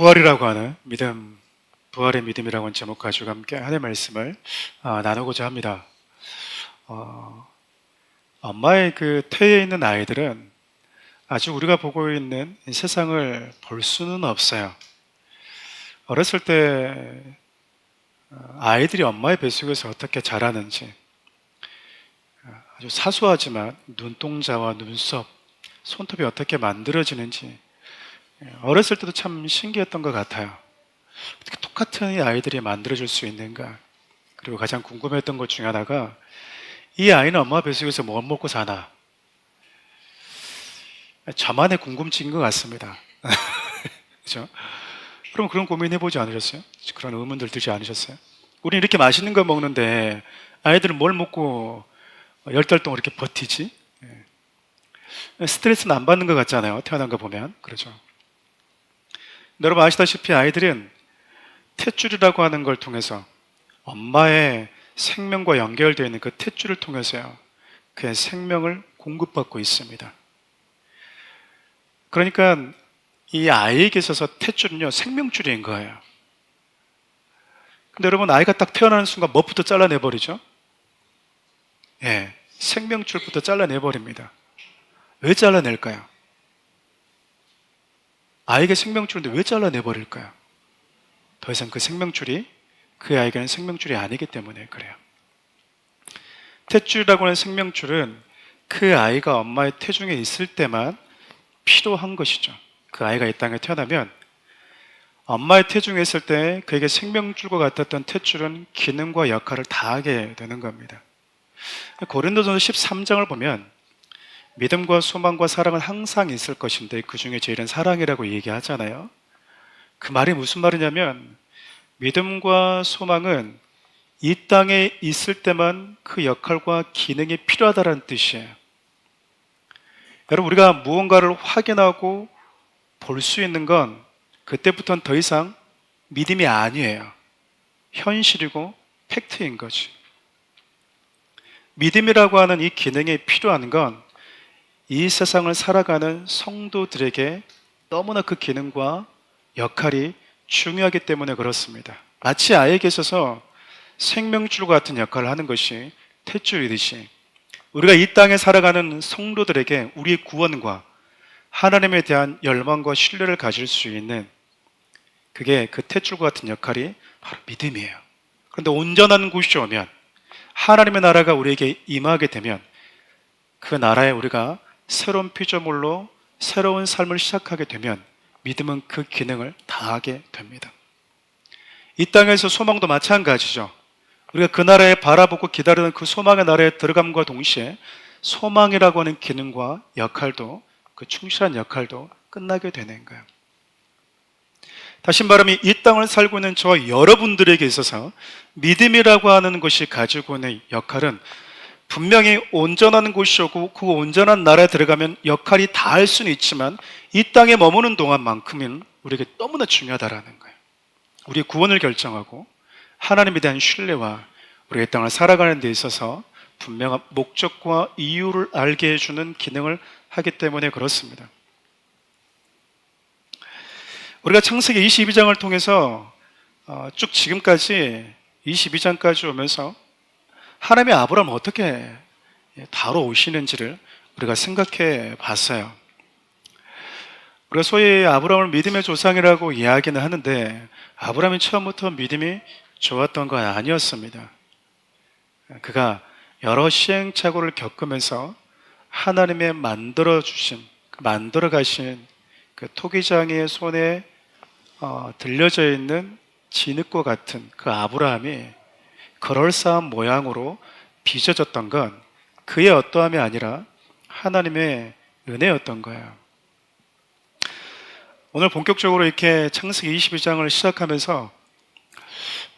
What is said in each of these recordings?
부활이라고 하는 믿음, 부활의 믿음이라고 하는 제목 가지고 함께 하나님의 말씀을 나누고자 합니다. 엄마의 그 태에 있는 아이들은 아직 우리가 보고 있는 이 세상을 볼 수는 없어요. 어렸을 때 아이들이 엄마의 뱃속에서 어떻게 자라는지 아주 사소하지만 눈동자와 눈썹, 손톱이 어떻게 만들어지는지 어렸을 때도 참 신기했던 것 같아요. 어떻게 똑같은 이 아이들이 만들어질 수 있는가? 그리고 가장 궁금했던 것 중에 하나가 이 아이는 엄마 뱃속에서 뭘 먹고 사나? 저만의 궁금증인 것 같습니다. 그렇죠? 그럼 그런 고민 해보지 않으셨어요? 그런 의문들 들지 않으셨어요? 우리 이렇게 맛있는 거 먹는데 아이들은 뭘 먹고 10달 동안 이렇게 버티지? 스트레스는 안 받는 것 같잖아요. 태어난 거 보면. 그렇죠? 여러분 아시다시피 아이들은 탯줄이라고 하는 걸 통해서 엄마의 생명과 연결되어 있는 그 탯줄을 통해서요, 그의 생명을 공급받고 있습니다. 그러니까 이 아이에게 있어서 탯줄은요, 생명줄인 거예요. 근데 여러분, 아이가 딱 태어나는 순간 뭐부터 잘라내버리죠? 예, 생명줄부터 잘라내버립니다. 왜 잘라낼까요? 아이에게 생명줄인데 왜 잘라내버릴까요? 더 이상 그 생명줄이 그 아이에게는 생명줄이 아니기 때문에 그래요. 탯줄이라고 하는 생명줄은 그 아이가 엄마의 태중에 있을 때만 필요한 것이죠. 그 아이가 이 땅에 태어나면 엄마의 태중에 있을 때 그에게 생명줄과 같았던 탯줄은 기능과 역할을 다하게 되는 겁니다. 고린도전서 13장을 보면 믿음과 소망과 사랑은 항상 있을 것인데 그 중에 제일은 사랑이라고 얘기하잖아요. 그 말이 무슨 말이냐면 믿음과 소망은 이 땅에 있을 때만 그 역할과 기능이 필요하다는 뜻이에요. 여러분, 우리가 무언가를 확인하고 볼 수 있는 건 그때부터는 더 이상 믿음이 아니에요. 현실이고 팩트인 거지. 믿음이라고 하는 이 기능이 필요한 건 이 세상을 살아가는 성도들에게 너무나 그 기능과 역할이 중요하기 때문에 그렇습니다. 마치 아이에게 있어서 생명줄과 같은 역할을 하는 것이 탯줄이듯이 우리가 이 땅에 살아가는 성도들에게 우리의 구원과 하나님에 대한 열망과 신뢰를 가질 수 있는 그게 그 탯줄과 같은 역할이 바로 믿음이에요. 그런데 온전한 곳이 오면 하나님의 나라가 우리에게 임하게 되면 그 나라에 우리가 새로운 피조물로 새로운 삶을 시작하게 되면 믿음은 그 기능을 다하게 됩니다. 이 땅에서 소망도 마찬가지죠. 우리가 그 나라에 바라보고 기다리는 그 소망의 나라에 들어감과 동시에 소망이라고 하는 기능과 역할도, 그 충실한 역할도 끝나게 되는 거예요. 다시 말하면 이 땅을 살고 있는 저와 여러분들에게 있어서 믿음이라고 하는 것이 가지고 있는 역할은 분명히 온전한 곳이 오고 그 온전한 나라에 들어가면 역할이 다할 수는 있지만 이 땅에 머무는 동안만큼은 우리에게 너무나 중요하다라는 거예요. 우리의 구원을 결정하고 하나님에 대한 신뢰와 우리가 이 땅을 살아가는 데 있어서 분명한 목적과 이유를 알게 해주는 기능을 하기 때문에 그렇습니다. 우리가 창세기 22장을 통해서 쭉 지금까지 22장까지 오면서 하나님의 아브라함을 어떻게 다뤄오시는지를 우리가 생각해 봤어요. 우리가 소위 아브라함을 믿음의 조상이라고 이야기는 하는데 아브라함이 처음부터 믿음이 좋았던 건 아니었습니다. 그가 여러 시행착오를 겪으면서 하나님의 만들어주신, 만들어 가신 그 토기장이의 손에 들려져 있는 진흙과 같은 그 아브라함이 그럴싸한 모양으로 빚어졌던 건 그의 어떠함이 아니라 하나님의 은혜였던 거예요. 오늘 본격적으로 이렇게 창세기 22장을 시작하면서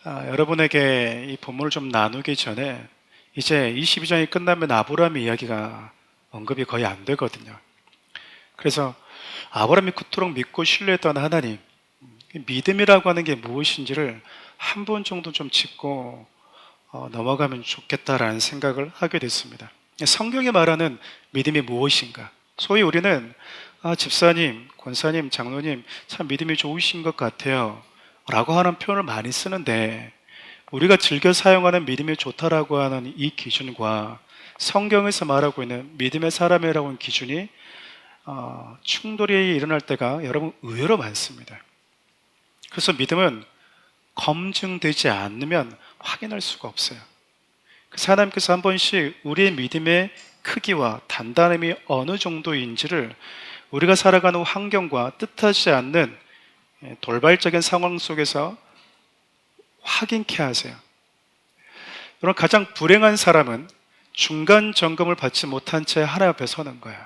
여러분에게 이 본문을 좀 나누기 전에 이제 22장이 끝나면 아브라함의 이야기가 언급이 거의 안 되거든요. 그래서 아브라함이 그토록 믿고 신뢰했던 하나님, 믿음이라고 하는 게 무엇인지를 한 번 정도 좀 짚고 넘어가면 좋겠다라는 생각을 하게 됐습니다. 성경이 말하는 믿음이 무엇인가? 소위 우리는 아, 집사님, 권사님, 장로님, 참 믿음이 좋으신 것 같아요. 라고 하는 표현을 많이 쓰는데, 우리가 즐겨 사용하는 믿음이 좋다라고 하는 이 기준과 성경에서 말하고 있는 믿음의 사람이라고 하는 기준이 충돌이 일어날 때가 여러분 의외로 많습니다. 그래서 믿음은 검증되지 않으면 확인할 수가 없어요. 그래서 하나님께서 한 번씩 우리의 믿음의 크기와 단단함이 어느 정도인지를 우리가 살아가는 환경과 뜻하지 않는 돌발적인 상황 속에서 확인케 하세요. 여러분, 가장 불행한 사람은 중간 점검을 받지 못한 채 하나님 앞에 서는 거예요.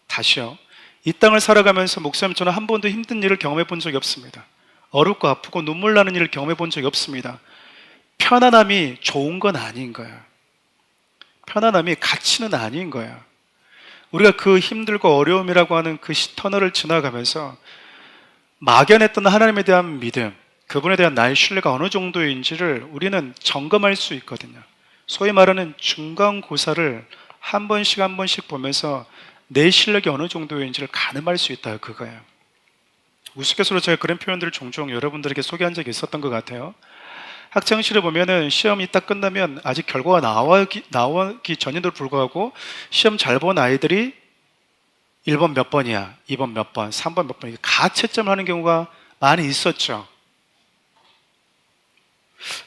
다시요. 이 땅을 살아가면서 목사님, 저는 한 번도 힘든 일을 경험해 본 적이 없습니다. 어렵고 아프고 눈물 나는 일을 경험해 본 적이 없습니다. 편안함이 좋은 건 아닌 거예요. 편안함이 가치는 아닌 거예요. 우리가 그 힘들고 어려움이라고 하는 그 터널을 지나가면서 막연했던 하나님에 대한 믿음, 그분에 대한 나의 신뢰가 어느 정도인지를 우리는 점검할 수 있거든요. 소위 말하는 중간고사를 한 번씩 보면서 내 실력이 어느 정도인지를 가늠할 수 있다, 그거예요. 우스갯소리로 제가 그런 표현들을 종종 여러분들에게 소개한 적이 있었던 것 같아요. 학창시절에 보면은 시험이 딱 끝나면 아직 결과가 나오기 전인데도 불구하고 시험 잘 본 아이들이 1번 몇 번이야, 2번 몇 번, 3번 몇 번, 가채점을 하는 경우가 많이 있었죠.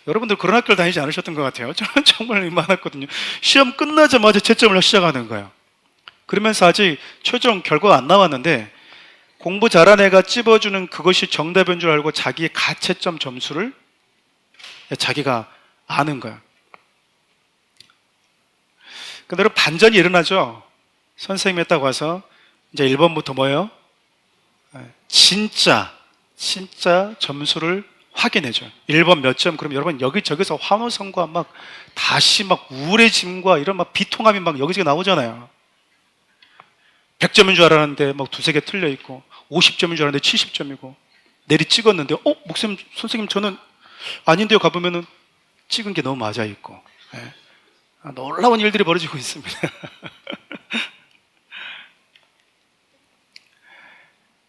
여러분들 그런 학교를 다니지 않으셨던 것 같아요. 저는 정말 많았거든요. 시험 끝나자마자 채점을 시작하는 거예요. 그러면서 아직 최종 결과가 안 나왔는데 공부 잘한 애가 찝어주는 그것이 정답인 줄 알고 자기의 가채점 점수를 자기가 아는 거야. 그대로 반전이 일어나죠. 선생님이 딱 와서 이제 1번부터 뭐예요? 진짜 점수를 확인해줘요. 1번 몇 점? 그럼 여러분 여기저기서 환호성과 막 다시 막 우울해짐과 이런 막 비통함이 막 여기저기 나오잖아요. 100점인 줄 알았는데 막 두세 개 틀려 있고 50점인 줄 알았는데 70점이고 내리 찍었는데 목사님, 선생님 저는 아닌데요 가보면은 찍은 게 너무 맞아 있고 놀라운 일들이 벌어지고 있습니다.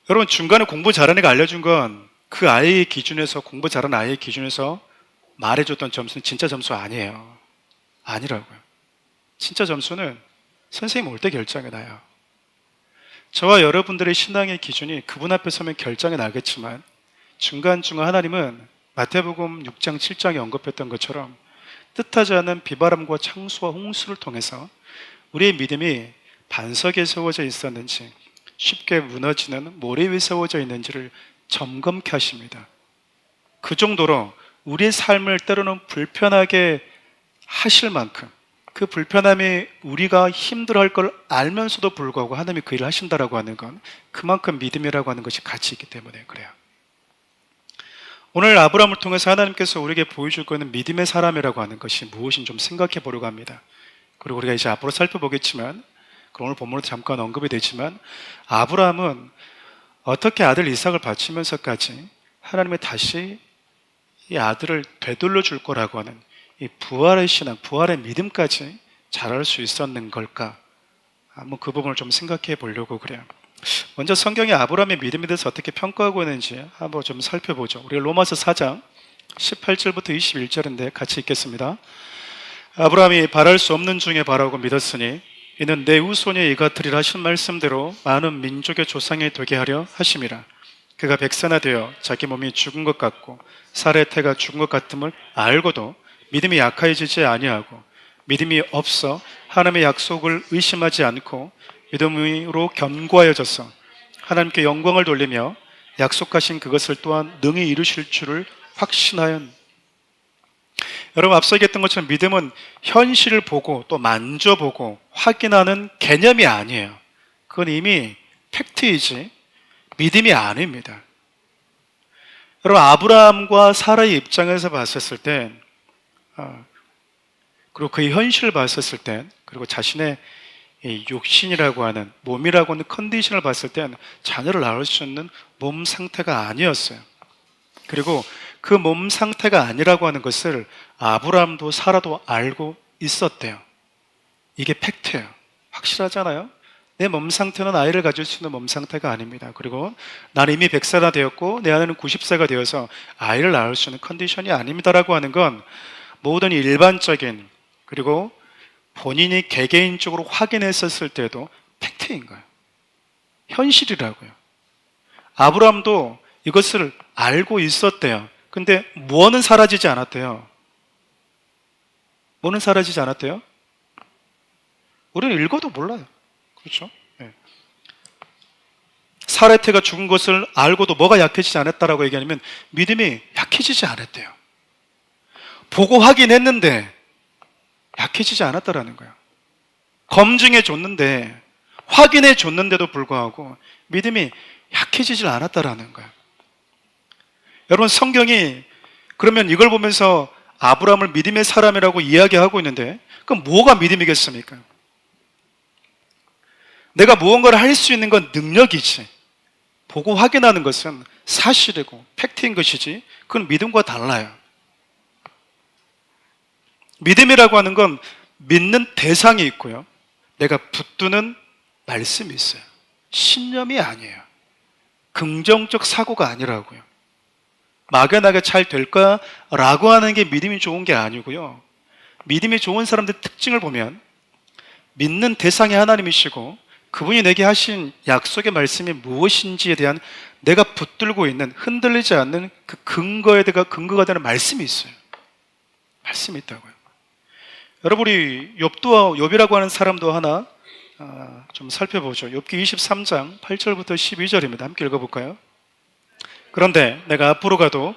여러분, 중간에 공부 잘하는 애가 알려준 건 그 아이의 기준에서, 공부 잘하는 아이의 기준에서 말해줬던 점수는 진짜 점수 아니에요. 아니라고요. 진짜 점수는 선생님 올 때 결정이 나요. 저와 여러분들의 신앙의 기준이 그분 앞에 서면 결정이 나겠지만 중간중간 하나님은 마태복음 6장 7장에 언급했던 것처럼 뜻하지 않은 비바람과 창수와 홍수를 통해서 우리의 믿음이 반석에 세워져 있었는지 쉽게 무너지는 모래 위에 세워져 있는지를 점검케 하십니다. 그 정도로 우리의 삶을 때로는 불편하게 하실 만큼 그 불편함이 우리가 힘들어할 걸 알면서도 불구하고 하나님이 그 일을 하신다라고 하는 건 그만큼 믿음이라고 하는 것이 가치 있기 때문에 그래요. 오늘 아브라함을 통해서 하나님께서 우리에게 보여주고 있는 믿음의 사람이라고 하는 것이 무엇인지 좀 생각해 보려고 합니다. 그리고 우리가 이제 앞으로 살펴보겠지만, 오늘 본문으로 잠깐 언급이 되지만, 아브라함은 어떻게 아들 이삭을 바치면서까지 하나님이 다시 이 아들을 되돌려 줄 거라고 하는 이 부활의 신앙, 부활의 믿음까지 잘할 수 있었는 걸까? 한번 그 부분을 좀 생각해 보려고 그래요. 먼저 성경이 아브라함의 믿음에 대해서 어떻게 평가하고 있는지 한번 좀 살펴보죠. 우리가 로마서 4장 18절부터 21절인데 같이 읽겠습니다. 아브라함이 바랄 수 없는 중에 바라고 믿었으니 이는 내 후손이 이같으리라 하신 말씀대로 많은 민족의 조상이 되게 하려 하심이라. 그가 백세나되어 자기 몸이 죽은 것 같고 살의 태가 죽은 것 같음을 알고도 믿음이 약해지지 아니하고 믿음이 없어 하나님의 약속을 의심하지 않고 믿음으로 견고하여져서 하나님께 영광을 돌리며 약속하신 그것을 또한 능히 이루실 줄을 확신하였. 여러분, 앞서 얘기했던 것처럼 믿음은 현실을 보고 또 만져보고 확인하는 개념이 아니에요. 그건 이미 팩트이지 믿음이 아닙니다. 여러분, 아브라함과 사라의 입장에서 봤었을 때, 그리고 그의 현실을 봤었을 때, 그리고 자신의 이 육신이라고 하는, 몸이라고 하는 컨디션을 봤을 땐 자녀를 낳을 수 있는 몸 상태가 아니었어요. 그리고 그 몸 상태가 아니라고 하는 것을 아브라함도 사라도 알고 있었대요. 이게 팩트예요. 확실하잖아요. 내 몸 상태는 아이를 가질 수 있는 몸 상태가 아닙니다. 그리고 나는 이미 100세가 되었고 내 아내는 90세가 되어서 아이를 낳을 수 있는 컨디션이 아닙니다라고 하는 건 모든 일반적인, 그리고 본인이 개개인적으로 확인했었을 때도 팩트인 거예요. 현실이라고요. 아브라함도 이것을 알고 있었대요. 근데 뭐는 사라지지 않았대요. 뭐는 사라지지 않았대요? 우리는 읽어도 몰라요. 그렇죠? 네. 사레테가 죽은 것을 알고도 뭐가 약해지지 않았다라고 얘기하냐면 믿음이 약해지지 않았대요. 보고 확인했는데 약해지지 않았다라는 거예요. 검증해 줬는데, 확인해 줬는데도 불구하고 믿음이 약해지질 않았다라는 거예요. 여러분, 성경이 그러면 이걸 보면서 아브라함을 믿음의 사람이라고 이야기하고 있는데 그럼 뭐가 믿음이겠습니까? 내가 무언가를 할 수 있는 건 능력이지, 보고 확인하는 것은 사실이고 팩트인 것이지, 그건 믿음과 달라요. 믿음이라고 하는 건 믿는 대상이 있고요, 내가 붙드는 말씀이 있어요. 신념이 아니에요. 긍정적 사고가 아니라고요. 막연하게 잘 될까? 라고 하는 게 믿음이 좋은 게 아니고요. 믿음이 좋은 사람들의 특징을 보면 믿는 대상이 하나님이시고 그분이 내게 하신 약속의 말씀이 무엇인지에 대한 내가 붙들고 있는, 흔들리지 않는 그 근거가 되는 말씀이 있어요. 말씀이 있다고요. 여러분, 우리 욥이라고 하는 사람도 하나 좀 살펴보죠. 욥기 23장 8절부터 12절입니다. 함께 읽어볼까요? 그런데 내가 앞으로 가도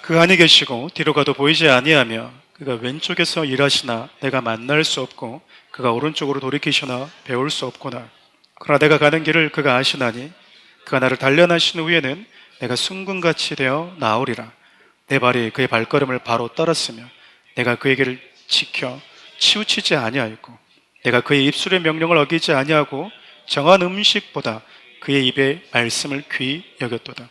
그 안에 계시고 뒤로 가도 보이지 아니하며 그가 왼쪽에서 일하시나 내가 만날 수 없고 그가 오른쪽으로 돌이키시나 배울 수 없구나. 그러나 내가 가는 길을 그가 아시나니 그가 나를 단련하신 후에는 내가 순금같이 되어 나오리라. 내 발이 그의 발걸음을 바로 따랐으며 내가 그의 길을 지켜 치우치지 아니하였고 내가 그의 입술의 명령을 어기지 아니하고 정한 음식보다 그의 입의 말씀을 귀히 여겼도다.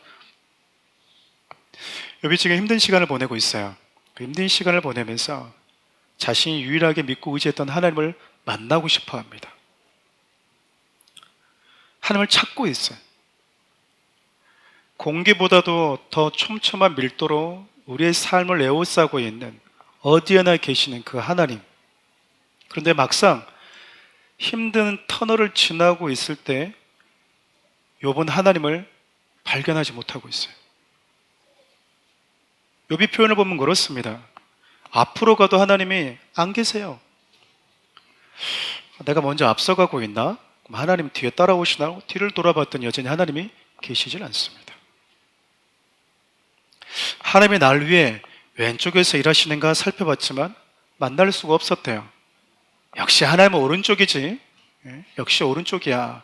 욥이 지금 힘든 시간을 보내고 있어요. 그 힘든 시간을 보내면서 자신이 유일하게 믿고 의지했던 하나님을 만나고 싶어 합니다. 하나님을 찾고 있어요. 공기보다도 더 촘촘한 밀도로 우리의 삶을 에워싸고 있는, 어디에나 계시는 그 하나님. 그런데 막상 힘든 터널을 지나고 있을 때 욥은 하나님을 발견하지 못하고 있어요. 욥이 표현을 보면 그렇습니다. 앞으로 가도 하나님이 안 계세요. 내가 먼저 앞서가고 있나? 그럼 하나님 뒤에 따라오시나? 뒤를 돌아봤더니 여전히 하나님이 계시질 않습니다. 하나님이 날 위해 왼쪽에서 일하시는가 살펴봤지만 만날 수가 없었대요. 역시 하나님은 오른쪽이지. 역시 오른쪽이야.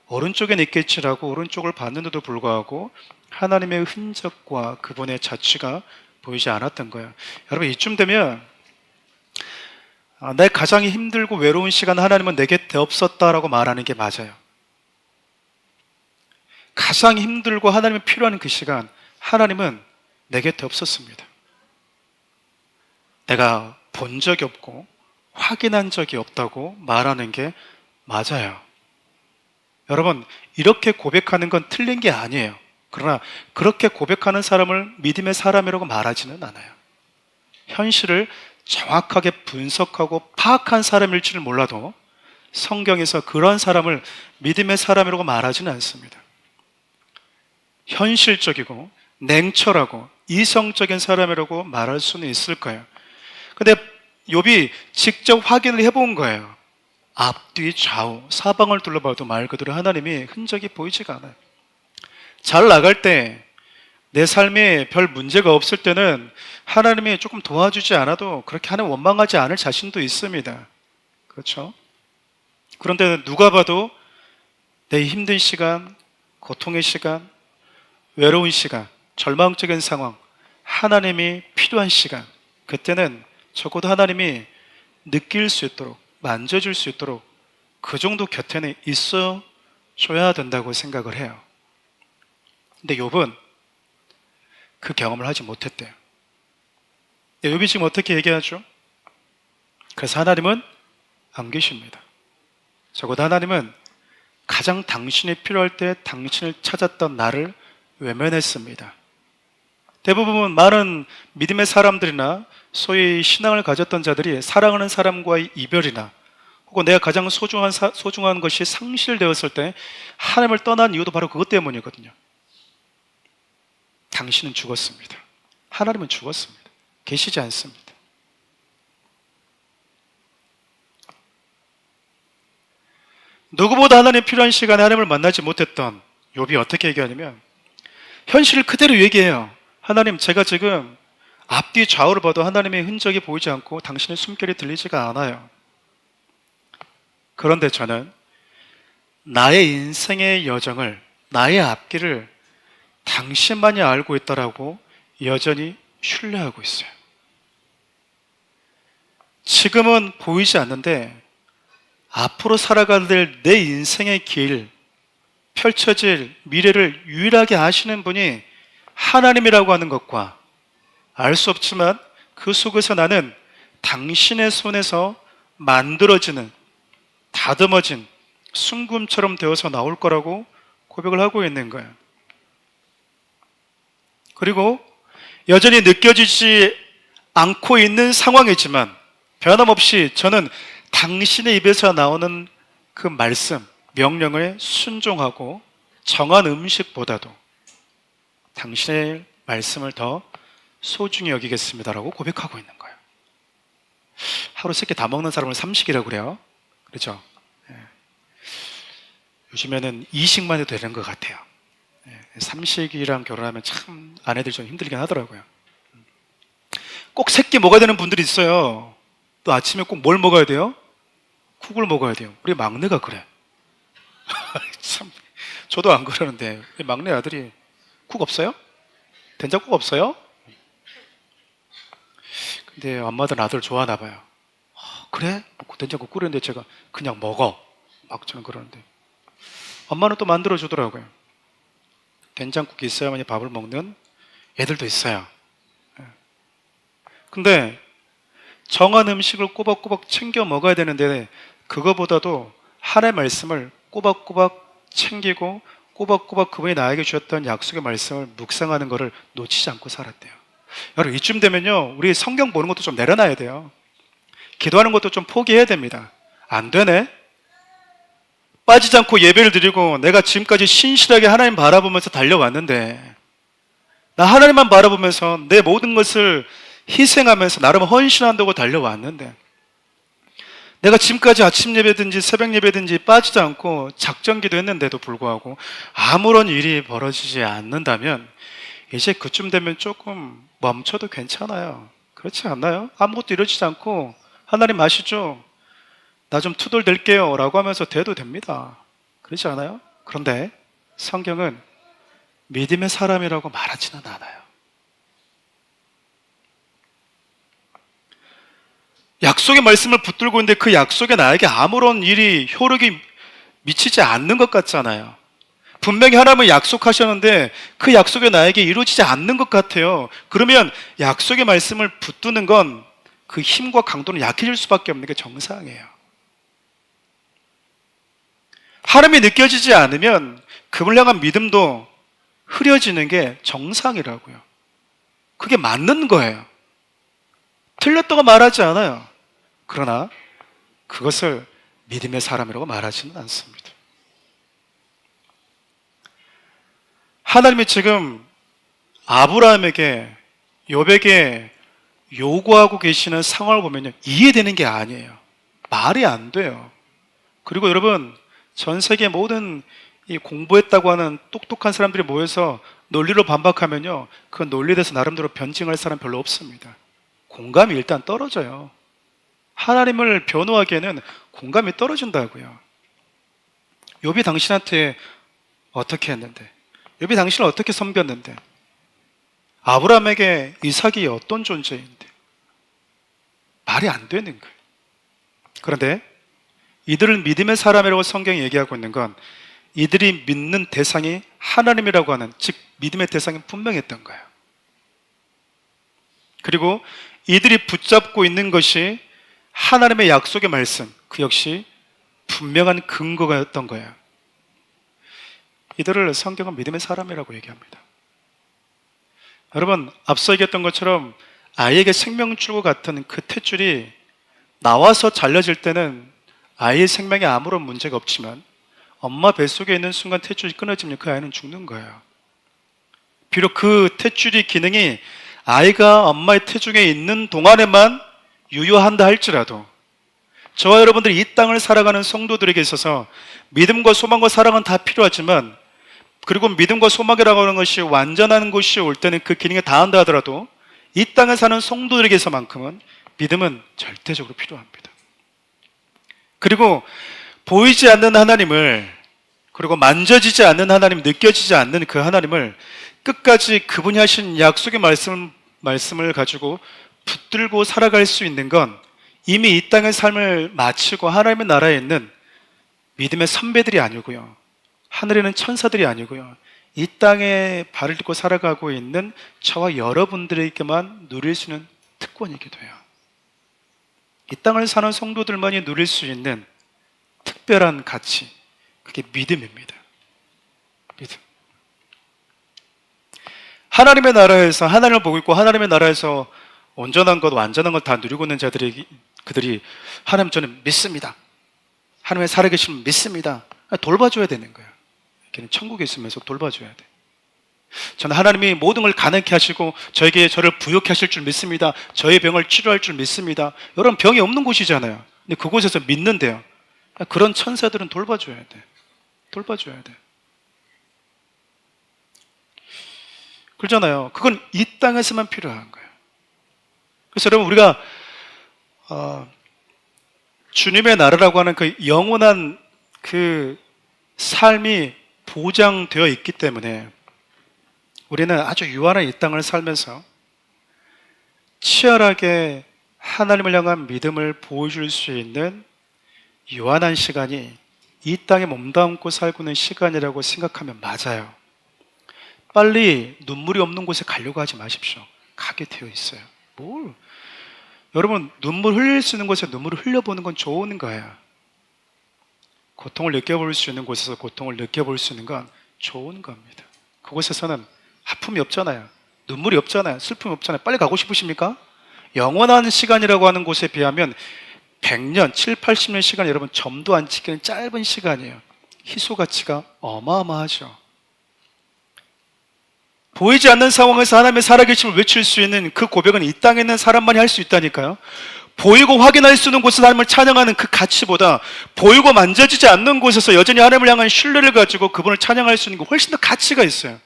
오른쪽엔 있겠지라고 오른쪽을 봤는데도 불구하고 하나님의 흔적과 그분의 자취가 보이지 않았던 거예요. 여러분, 이쯤 되면 내 가장 힘들고 외로운 시간 하나님은 내 곁에 없었다라고 말하는 게 맞아요. 가장 힘들고 하나님이 필요한 그 시간 하나님은 내 곁에 없었습니다. 내가 본 적이 없고 확인한 적이 없다고 말하는 게 맞아요. 여러분, 이렇게 고백하는 건 틀린 게 아니에요. 그러나 그렇게 고백하는 사람을 믿음의 사람이라고 말하지는 않아요. 현실을 정확하게 분석하고 파악한 사람일지는 몰라도 성경에서 그런 사람을 믿음의 사람이라고 말하지는 않습니다. 현실적이고 냉철하고 이성적인 사람이라고 말할 수는 있을 거예요. 근데 욥이 직접 확인을 해본 거예요. 앞뒤 좌우 사방을 둘러봐도 말 그대로 하나님이 흔적이 보이지가 않아요. 잘 나갈 때, 내 삶에 별 문제가 없을 때는 하나님이 조금 도와주지 않아도 그렇게 하나님 원망하지 않을 자신도 있습니다. 그렇죠? 그런데 누가 봐도 내 힘든 시간, 고통의 시간, 외로운 시간, 절망적인 상황, 하나님이 필요한 시간, 그때는 적어도 하나님이 느낄 수 있도록, 만져줄 수 있도록 그 정도 곁에는 있어 줘야 된다고 생각을 해요. 근데 욥은 그 경험을 하지 못했대요. 욥이 지금 어떻게 얘기하죠? 그래서 하나님은 안 계십니다. 적어도 하나님은 가장 당신이 필요할 때 당신을 찾았던 나를 외면했습니다. 대부분 많은 믿음의 사람들이나 소위 신앙을 가졌던 자들이 사랑하는 사람과의 이별이나 혹은 내가 가장 소중한 것이 상실되었을 때 하나님을 떠난 이유도 바로 그것 때문이거든요. 당신은 죽었습니다. 하나님은 죽었습니다. 계시지 않습니다. 누구보다 하나님 필요한 시간에 하나님을 만나지 못했던 욥이 어떻게 얘기하냐면 현실을 그대로 얘기해요. 하나님, 제가 지금 앞뒤 좌우를 봐도 하나님의 흔적이 보이지 않고 당신의 숨결이 들리지가 않아요. 그런데 저는 나의 인생의 여정을, 나의 앞길을 당신만이 알고 있다라고 여전히 신뢰하고 있어요. 지금은 보이지 않는데 앞으로 살아가야 될 내 인생의 길, 펼쳐질 미래를 유일하게 아시는 분이 하나님이라고 하는 것과 알 수 없지만 그 속에서 나는 당신의 손에서 만들어지는 다듬어진 순금처럼 되어서 나올 거라고 고백을 하고 있는 거예요. 그리고 여전히 느껴지지 않고 있는 상황이지만 변함없이 저는 당신의 입에서 나오는 그 말씀, 명령에 순종하고 정한 음식보다도 당신의 말씀을 더 소중히 여기겠습니다라고 고백하고 있는 거예요. 하루 3끼 다 먹는 사람을 삼식이라고 그래요. 그렇죠? 예. 요즘에는 이식만 해도 되는 것 같아요. 예. 삼식이랑 결혼하면 참 아내들 좀 힘들긴 하더라고요. 꼭 3끼 먹어야 되는 분들이 있어요. 또 아침에 꼭 뭘 먹어야 돼요? 국을 먹어야 돼요. 우리 막내가 그래. 참, 저도 안 그러는데 막내 아들이 국 없어요? 된장국 없어요? 근데 엄마들 아들 좋아하나 봐요. 그래? 된장국 끓였는데 제가 그냥 먹어. 막 저는 그러는데 엄마는 또 만들어 주더라고요. 된장국이 있어야만이 밥을 먹는 애들도 있어요. 근데 정한 음식을 꼬박꼬박 챙겨 먹어야 되는데 그거보다도 하나님의 말씀을 꼬박꼬박 챙기고 꼬박꼬박 그분이 나에게 주셨던 약속의 말씀을 묵상하는 것을 놓치지 않고 살았대요. 여러분, 이쯤 되면요 우리 성경 보는 것도 좀 내려놔야 돼요. 기도하는 것도 좀 포기해야 됩니다. 안 되네? 빠지지 않고 예배를 드리고 내가 지금까지 신실하게 하나님 바라보면서 달려왔는데 나 하나님만 바라보면서 내 모든 것을 희생하면서 나름 헌신한다고 달려왔는데 내가 지금까지 아침 예배든지 새벽 예배든지 빠지지 않고 작정기도 했는데도 불구하고 아무런 일이 벌어지지 않는다면 이제 그쯤 되면 조금 멈춰도 괜찮아요. 그렇지 않나요? 아무것도 이루어지지 않고 하나님 아시죠? 나 좀 투덜댈게요 라고 하면서 돼도 됩니다. 그렇지 않아요? 그런데 성경은 믿음의 사람이라고 말하지는 않아요. 약속의 말씀을 붙들고 있는데 그 약속에 나에게 아무런 일이 효력이 미치지 않는 것 같잖아요. 분명히 하나님은 약속하셨는데 그 약속이 나에게 이루어지지 않는 것 같아요. 그러면 약속의 말씀을 붙드는 건 그 힘과 강도는 약해질 수밖에 없는 게 정상이에요. 하나님이 느껴지지 않으면 그걸 향한 믿음도 흐려지는 게 정상이라고요. 그게 맞는 거예요. 틀렸다고 말하지 않아요. 그러나 그것을 믿음의 사람이라고 말하지는 않습니다. 하나님이 지금 아브라함에게 욥에게 요구하고 계시는 상황을 보면요 이해되는 게 아니에요. 말이 안 돼요. 그리고 여러분 전 세계 모든 이 공부했다고 하는 똑똑한 사람들이 모여서 논리로 반박하면요 그 논리에 대해서 나름대로 변증할 사람 별로 없습니다. 공감이 일단 떨어져요. 하나님을 변호하기에는 공감이 떨어진다고요. 욥이 당신한테 어떻게 했는데? 욥이 당신을 어떻게 섬겼는데? 아브라함에게 이삭이 어떤 존재인데? 말이 안 되는 거예요. 그런데 이들은 믿음의 사람이라고 성경이 얘기하고 있는 건 이들이 믿는 대상이 하나님이라고 하는, 즉 믿음의 대상이 분명했던 거예요. 그리고 이들이 붙잡고 있는 것이 하나님의 약속의 말씀, 그 역시 분명한 근거가였던 거예요. 이들을 성경은 믿음의 사람이라고 얘기합니다. 여러분, 앞서 얘기했던 것처럼 아이에게 생명줄과 같은 그 탯줄이 나와서 잘려질 때는 아이의 생명에 아무런 문제가 없지만 엄마 뱃속에 있는 순간 탯줄이 끊어지면 그 아이는 죽는 거예요. 비록 그 탯줄이 기능이 아이가 엄마의 태중에 있는 동안에만 유효한다 할지라도 저와 여러분들이 이 땅을 살아가는 성도들에게 있어서 믿음과 소망과 사랑은 다 필요하지만, 그리고 믿음과 소망이라고 하는 것이 완전한 것이 올 때는 그 기능에 다한다 하더라도 이 땅에 사는 성도들에게서만큼은 믿음은 절대적으로 필요합니다. 그리고 보이지 않는 하나님을, 그리고 만져지지 않는 하나님, 느껴지지 않는 그 하나님을 끝까지 그분이 하신 약속의 말씀을 가지고 붙들고 살아갈 수 있는 건 이미 이 땅의 삶을 마치고 하나님의 나라에 있는 믿음의 선배들이 아니고요, 하늘에 있는 천사들이 아니고요, 이 땅에 발을 딛고 살아가고 있는 저와 여러분들에게만 누릴 수 있는 특권이기도 해요. 이 땅을 사는 성도들만이 누릴 수 있는 특별한 가치, 그게 믿음입니다. 믿음. 하나님의 나라에서 하나님을 보고 있고 하나님의 나라에서 온전한 것, 완전한 것 다 누리고 있는 자들이, 그들이 하나님 저는 믿습니다, 하나님의 살아계심을 믿습니다, 돌봐줘야 되는 거예요. 걔는 천국에 있으면서 돌봐줘야 돼. 저는 하나님이 모든 걸 가능케 하시고 저에게 저를 부욕케 하실 줄 믿습니다, 저의 병을 치료할 줄 믿습니다. 여러분, 병이 없는 곳이잖아요. 근데 그곳에서 믿는데요, 그런 천사들은 돌봐줘야 돼. 돌봐줘야 돼. 그렇잖아요. 그건 이 땅에서만 필요한 거예요. 그래서 여러분, 우리가 주님의 나라라고 하는 그 영원한 그 삶이 보장되어 있기 때문에 우리는 아주 유한한 이 땅을 살면서 치열하게 하나님을 향한 믿음을 보여줄 수 있는 유한한 시간이 이 땅에 몸담고 살고 있는 시간이라고 생각하면 맞아요. 빨리 눈물이 없는 곳에 가려고 하지 마십시오. 가게 되어 있어요. 여러분, 눈물 흘릴 수 있는 곳에 눈물을 흘려보는 건 좋은 거예요. 고통을 느껴볼 수 있는 곳에서 고통을 느껴볼 수 있는 건 좋은 겁니다. 그곳에서는 아픔이 없잖아요, 눈물이 없잖아요, 슬픔이 없잖아요. 빨리 가고 싶으십니까? 영원한 시간이라고 하는 곳에 비하면 100년, 7, 80년 시간, 여러분 점도 안 찍히는 짧은 시간이에요. 희소 가치가 어마어마하죠. 보이지 않는 상황에서 하나님의 살아계심을 외칠 수 있는 그 고백은 이 땅에 있는 사람만이 할 수 있다니까요. 보이고 확인할 수 있는 곳에서 하나님을 찬양하는 그 가치보다 보이고 만져지지 않는 곳에서 여전히 하나님을 향한 신뢰를 가지고 그분을 찬양할 수 있는 게 훨씬 더 가치가 있어요.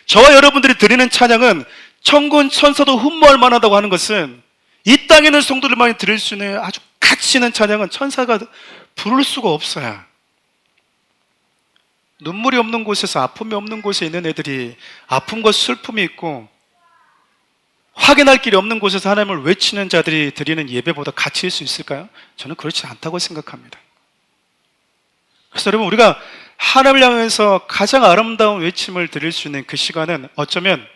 저와 여러분들이 드리는 찬양은 천군 천사도 흠모할 만하다고 하는 것은 이 땅에 있는 성도들만이 드릴 수 있는 아주 가치 있는 찬양은 천사가 부를 수가 없어요. 눈물이 없는 곳에서, 아픔이 없는 곳에 있는 애들이 아픔과 슬픔이 있고 확인할 길이 없는 곳에서 하나님을 외치는 자들이 드리는 예배보다 가치일 수 있을까요? 저는 그렇지 않다고 생각합니다. 그래서 여러분, 우리가 하나님을 향해서 가장 아름다운 외침을 드릴 수 있는 그 시간은 어쩌면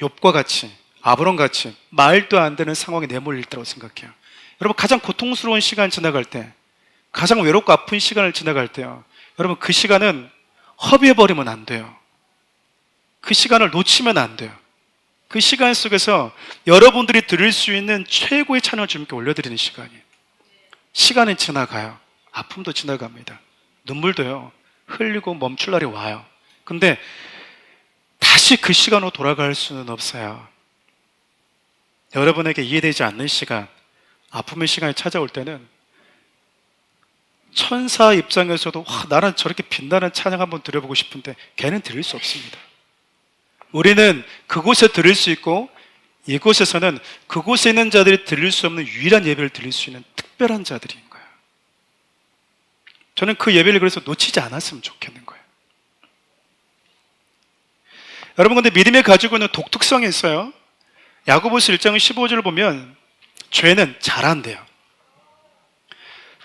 욥과 같이, 아브람 같이 말도 안 되는 상황에 내몰릴 때라고 생각해요. 여러분, 가장 고통스러운 시간 지나갈 때, 가장 외롭고 아픈 시간을 지나갈 때요, 여러분 그 시간은 허비해버리면 안 돼요. 그 시간을 놓치면 안 돼요. 그 시간 속에서 여러분들이 드릴 수 있는 최고의 찬양을 주님께 올려드리는 시간이에요. 시간은 지나가요. 아픔도 지나갑니다. 눈물도요, 흘리고 멈출 날이 와요. 근데 다시 그 시간으로 돌아갈 수는 없어요. 여러분에게 이해되지 않는 시간, 아픔의 시간이 찾아올 때는 천사 입장에서도 나는 저렇게 빛나는 찬양 한번 드려보고 싶은데 걔는 드릴 수 없습니다. 우리는 그곳에 드릴 수 있고 이곳에서는 그곳에 있는 자들이 드릴 수 없는 유일한 예배를 드릴 수 있는 특별한 자들인 거예요. 저는 그 예배를 그래서 놓치지 않았으면 좋겠는 거예요. 여러분, 근데 믿음이 가지고 있는 독특성이 있어요. 야고보서 1장 15절을 보면 죄는 자란대요.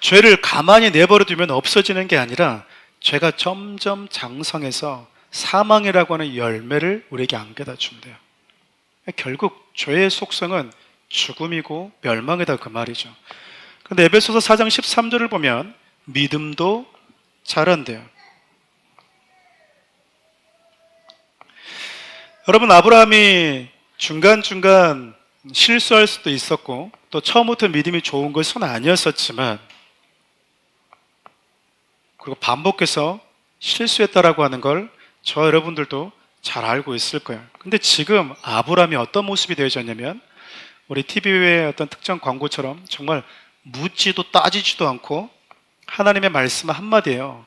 죄를 가만히 내버려 두면 없어지는 게 아니라 죄가 점점 장성해서 사망이라고 하는 열매를 우리에게 안겨다 준대요. 결국 죄의 속성은 죽음이고 멸망이다, 그 말이죠. 그런데 에베소서 4장 13절을 보면 믿음도 자란대요. 여러분, 아브라함이 중간중간 실수할 수도 있었고 또 처음부터 믿음이 좋은 것은 아니었었지만, 그리고 반복해서 실수했다라고 하는 걸 저 여러분들도 잘 알고 있을 거예요. 근데 지금 아브라함이 어떤 모습이 되어졌냐면, 우리 TV의 어떤 특정 광고처럼 정말 묻지도 따지지도 않고 하나님의 말씀 한마디예요.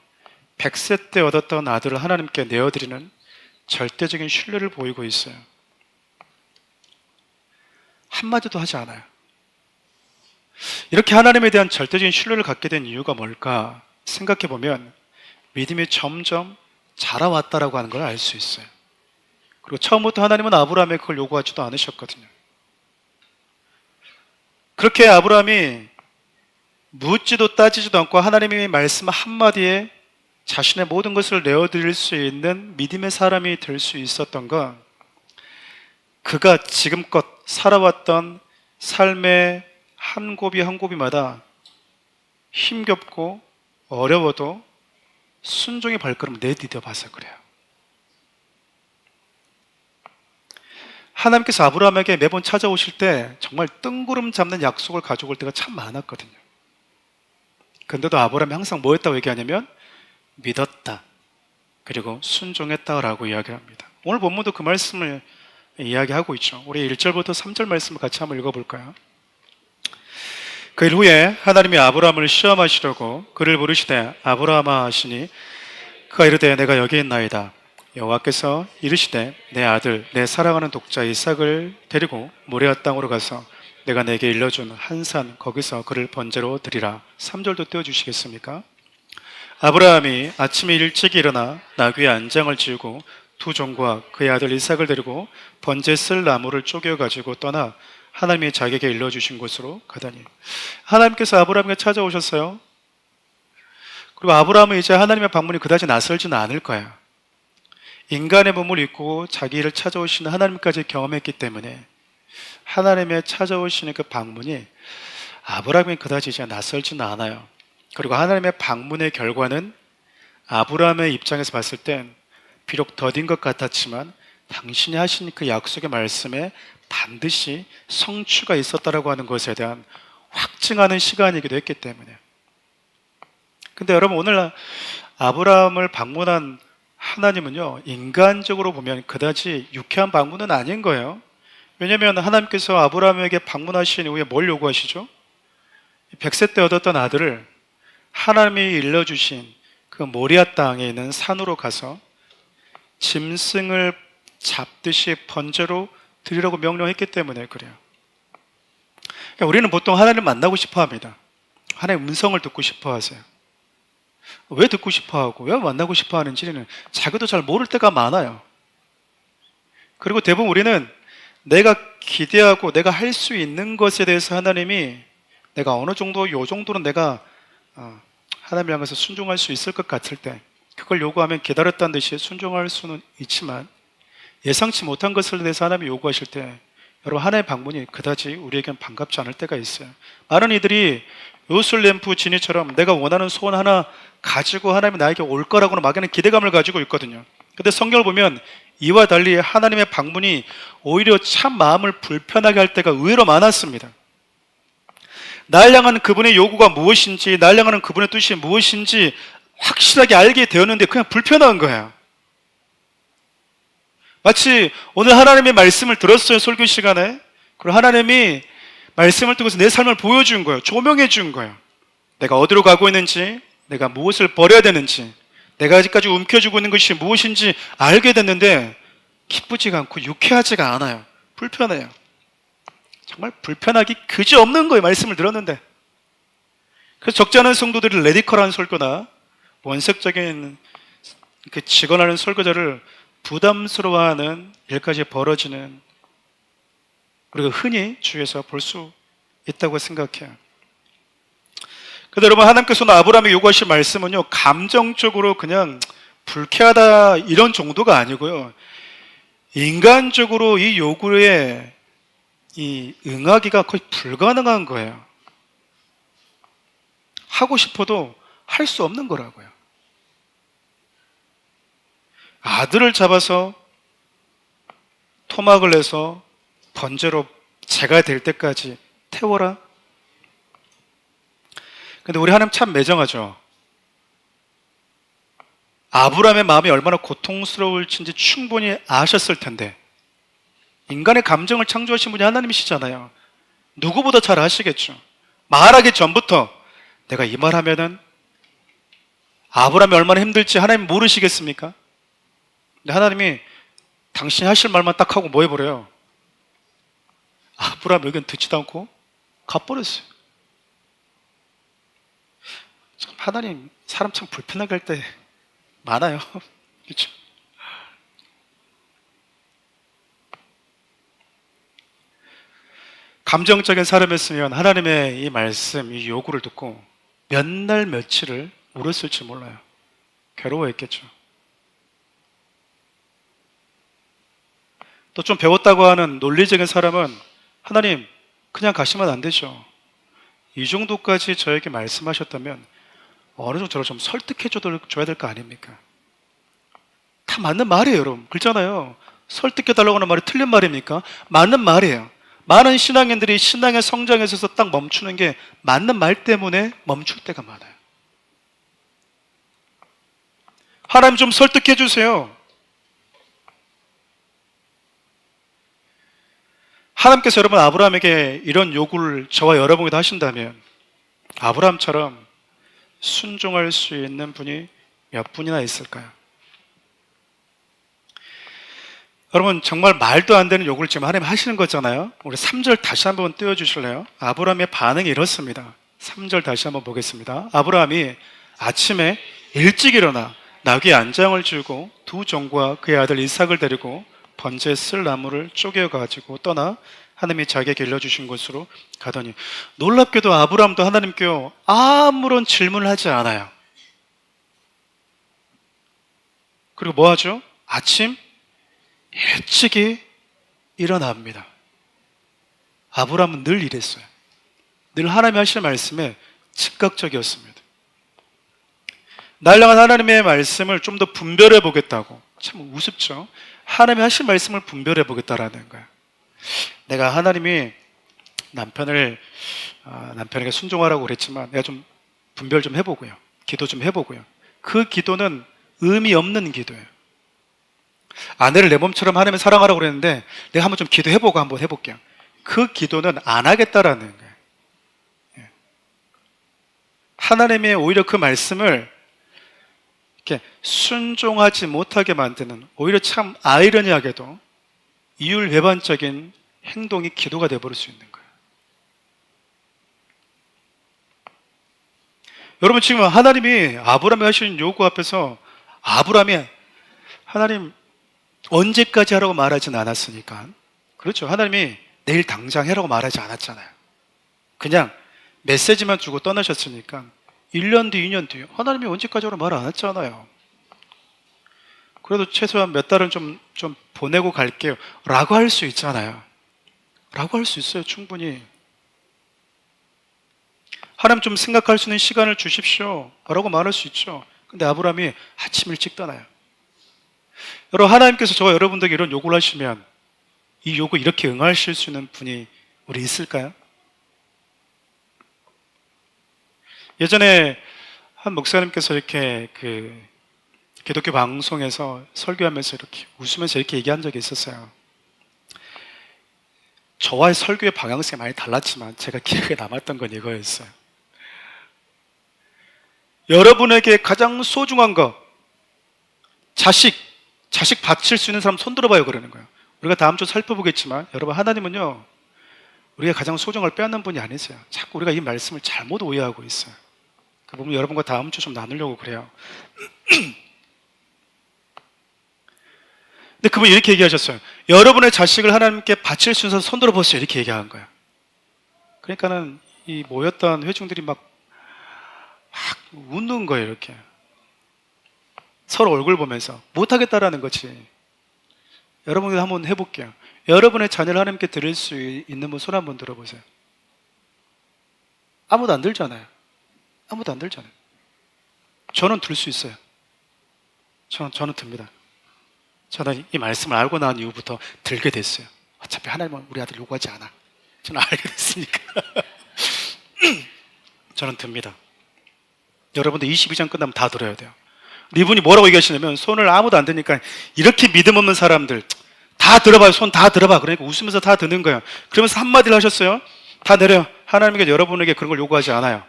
100세 때 얻었던 아들을 하나님께 내어드리는 절대적인 신뢰를 보이고 있어요. 한마디도 하지 않아요. 이렇게 하나님에 대한 절대적인 신뢰를 갖게 된 이유가 뭘까 생각해 보면, 믿음이 점점 자라왔다라고 하는 걸 알 수 있어요. 그리고 처음부터 하나님은 아브라함에게 그걸 요구하지도 않으셨거든요. 그렇게 아브라함이 묻지도 따지지도 않고 하나님의 말씀 한마디에 자신의 모든 것을 내어드릴 수 있는 믿음의 사람이 될 수 있었던 건, 그가 지금껏 살아왔던 삶의 한 고비 한 고비마다 힘겹고 어려워도 순종의 발걸음을 내디뎌 봐서 그래요. 하나님께서 아브라함에게 매번 찾아오실 때 정말 뜬구름 잡는 약속을 가져올 때가 참 많았거든요. 근데도 아브라함이 항상 뭐 했다고 얘기하냐면 믿었다, 그리고 순종했다라고 이야기를 합니다. 오늘 본문도 그 말씀을 이야기하고 있죠. 우리 1절부터 3절 말씀을 같이 한번 읽어볼까요? 그 일 후에 하나님이 아브라함을 시험하시려고 그를 부르시되 아브라함아 하시니, 그가 이르되 내가 여기 있나이다. 여호와께서 이르시되 내 아들 내 사랑하는 독자 이삭을 데리고 모리아 땅으로 가서 내가 내게 일러준 한 산 거기서 그를 번제로 드리라. 3절도 띄워주시겠습니까? 아브라함이 아침에 일찍 일어나 나귀의 안장을 지우고 두 종과 그의 아들 이삭을 데리고 번제 쓸 나무를 쪼개어 가지고 떠나 하나님이 자기에게 일러주신 곳으로 가다니. 하나님께서 아브라함에게 찾아오셨어요. 그리고 아브라함은 이제 하나님의 방문이 그다지 낯설지는 않을 거야. 인간의 몸을 입고 자기를 찾아오시는 하나님까지 경험했기 때문에 하나님의 찾아오시는 그 방문이 아브라함이 그다지 이제 낯설지는 않아요. 그리고 하나님의 방문의 결과는 아브라함의 입장에서 봤을 땐 비록 더딘 것 같았지만 당신이 하신 그 약속의 말씀에 반드시 성취가 있었다라고 하는 것에 대한 확증하는 시간이기도 했기 때문에. 근데 여러분, 오늘 아브라함을 방문한 하나님은요, 인간적으로 보면 그다지 유쾌한 방문은 아닌 거예요. 왜냐하면 하나님께서 아브라함에게 방문하신 이후에 뭘 요구하시죠? 100세 때 얻었던 아들을 하나님이 일러주신 그 모리아 땅에 있는 산으로 가서 짐승을 잡듯이 번제로 드리라고 명령했기 때문에 그래요. 그러니까 우리는 보통 하나님을 만나고 싶어 합니다. 하나님의 음성을 듣고 싶어 하세요. 왜 듣고 싶어 하고 왜 만나고 싶어 하는지는 자기도 잘 모를 때가 많아요. 그리고 대부분 우리는 내가 기대하고 내가 할 수 있는 것에 대해서 하나님이 내가 어느 정도, 요 정도는 내가 하나님을 향해서 순종할 수 있을 것 같을 때 그걸 요구하면 기다렸다는 듯이 순종할 수는 있지만, 예상치 못한 것을 대해서 하나님이 요구하실 때 여러분, 하나님의 방문이 그다지 우리에겐 반갑지 않을 때가 있어요. 많은 이들이 요술 램프 지니처럼 내가 원하는 소원 하나 가지고 하나님이 나에게 올 거라고는 막연한 기대감을 가지고 있거든요. 근데 성경을 보면 이와 달리 하나님의 방문이 오히려 참 마음을 불편하게 할 때가 의외로 많았습니다. 날 향하는 그분의 요구가 무엇인지, 날 향하는 그분의 뜻이 무엇인지 확실하게 알게 되었는데 그냥 불편한 거예요. 마치 오늘 하나님의 말씀을 들었어요, 설교 시간에. 그리고 하나님이 말씀을 통해서 내 삶을 보여준 거예요. 조명해 준 거예요. 내가 어디로 가고 있는지, 내가 무엇을 버려야 되는지, 내가 아직까지 움켜쥐고 있는 것이 무엇인지 알게 됐는데 기쁘지가 않고 유쾌하지가 않아요. 불편해요. 정말 불편하기 그지없는 거예요, 말씀을 들었는데. 그래서 적지 않은 성도들이 레디컬한 설교나 원색적인 직언하는 설교자를 부담스러워하는 일까지 벌어지는, 우리가 흔히 주위에서 볼 수 있다고 생각해요. 근데 여러분, 하나님께서는 아브라함이 요구하신 말씀은요, 감정적으로 그냥 불쾌하다 이런 정도가 아니고요, 인간적으로 이 요구에 이 응하기가 거의 불가능한 거예요. 하고 싶어도 할 수 없는 거라고요. 아들을 잡아서 토막을 내서 번제로 제가 될 때까지 태워라. 근데 우리 하나님 참 매정하죠. 아브라함의 마음이 얼마나 고통스러울지 충분히 아셨을 텐데, 인간의 감정을 창조하신 분이 하나님이시잖아요. 누구보다 잘 아시겠죠. 말하기 전부터 내가 이 말하면은 아브라함이 얼마나 힘들지 하나님 모르시겠습니까? 근데 하나님이 당신이 하실 말만 딱 하고 뭐 해버려요? 아브라함 의견 듣지도 않고 가버렸어요. 참 하나님 사람 참 불편하게 할 때 많아요. 그렇죠? 감정적인 사람이었으면 하나님의 이 말씀, 이 요구를 듣고 몇 날 며칠을 울었을지 몰라요. 괴로워했겠죠. 또 좀 배웠다고 하는 논리적인 사람은 하나님 그냥 가시면 안 되죠. 이 정도까지 저에게 말씀하셨다면 어느 정도 저를 좀 설득해 줘야 될 거 아닙니까? 다 맞는 말이에요, 여러분. 그렇잖아요. 설득해 달라고 하는 말이 틀린 말입니까? 맞는 말이에요. 많은 신앙인들이 신앙의 성장에 있어서 딱 멈추는 게 맞는 말 때문에 멈출 때가 많아요. 하나님 좀 설득해 주세요. 하나님께서 여러분 아브라함에게 이런 요구를 저와 여러분에게도 하신다면 아브라함처럼 순종할 수 있는 분이 몇 분이나 있을까요? 여러분 정말 말도 안 되는 요구를 지금 하나님 하시는 거잖아요. 우리 3절 다시 한번 띄워주실래요? 아브라함의 반응이 이렇습니다. 3절 다시 한번 보겠습니다. 아브라함이 아침에 일찍 일어나 나귀 안장을 주고 두 종과 그의 아들 이삭을 데리고 번제에 쓸 나무를 쪼개어 가지고 떠나 하나님이 자기에게 일러주신 곳으로 가더니, 놀랍게도 아브라함도 하나님께 아무런 질문을 하지 않아요. 그리고 뭐 하죠? 아침 일찍이 일어납니다. 아브라함은 늘 이랬어요. 늘 하나님이 하시는 말씀에 즉각적이었습니다. 날 향한 하나님의 말씀을 좀 더 분별해 보겠다고. 참 우습죠. 하나님이 하신 말씀을 분별해 보겠다라는 거예요. 내가 하나님이 남편에게 순종하라고 그랬지만 내가 좀 분별 좀 해보고요. 기도 좀 해보고요. 그 기도는 의미 없는 기도예요. 아내를 내 몸처럼 하나님을 사랑하라고 그랬는데 내가 한번 좀 기도해보고 한번 해볼게요. 그 기도는 안 하겠다라는 거예요. 하나님의 오히려 그 말씀을 이렇게 순종하지 못하게 만드는, 오히려 참 아이러니하게도 이율배반적인 행동이 기도가 되어버릴 수 있는 거예요. 여러분 지금 하나님이 아브라함이 하시는 요구 앞에서 아브라함이 하나님 언제까지 하라고 말하진 않았으니까, 그렇죠. 하나님이 내일 당장 해라고 말하지 않았잖아요. 그냥 메시지만 주고 떠나셨으니까 1년 뒤, 2년 뒤 하나님이 언제까지 하라고 말 안 했잖아요. 그래도 최소한 몇 달은 좀 보내고 갈게요 라고 할 수 있잖아요. 라고 할 수 있어요. 충분히. 하나님 좀 생각할 수 있는 시간을 주십시오 라고 말할 수 있죠. 근데 아브라함이 아침 일찍 떠나요. 여러분 하나님께서 저와 여러분들에게 이런 요구를 하시면 이 요구 이렇게 응하실 수 있는 분이 우리 있을까요? 예전에 한 목사님께서 이렇게 기독교 방송에서 설교하면서 이렇게 웃으면서 이렇게 얘기한 적이 있었어요. 저와의 설교의 방향성이 많이 달랐지만 제가 기억에 남았던 건 이거였어요. 여러분에게 가장 소중한 거, 자식 바칠 수 있는 사람 손 들어봐요 그러는 거예요. 우리가 다음 주 살펴보겠지만 여러분 하나님은요 우리가 가장 소중한 걸 빼앗는 분이 아니세요. 자꾸 우리가 이 말씀을 잘못 오해하고 있어요. 그 부분 여러분과 다음 주 좀 나누려고 그래요. 근데 그분이 이렇게 얘기하셨어요. 여러분의 자식을 하나님께 바칠 수 있는 사람 손 들어보세요 이렇게 얘기한 거예요. 그러니까는 이 모였던 회중들이 막 웃는 거예요. 이렇게 서로 얼굴 보면서 못하겠다라는 거지. 여러분도 한번 해볼게요. 여러분의 자녀를 하나님께 드릴 수 있는 분 손 한번 들어보세요. 아무도 안 들잖아요. 아무도 안 들잖아요. 저는 들 수 있어요. 저는 듭니다. 저는 이 말씀을 알고 난 이후부터 들게 됐어요. 어차피 하나님은 우리 아들 요구하지 않아. 저는 알게 됐으니까. 저는 듭니다. 여러분들 22장 끝나면 다 들어야 돼요. 이분이 뭐라고 얘기하시냐면, 손을 아무도 안 드니까 이렇게 믿음 없는 사람들 다 들어봐요. 손 다 들어봐. 그러니까 웃으면서 다 드는 거예요. 그러면서 한마디를 하셨어요. 다 내려. 하나님께 여러분에게 그런 걸 요구하지 않아요.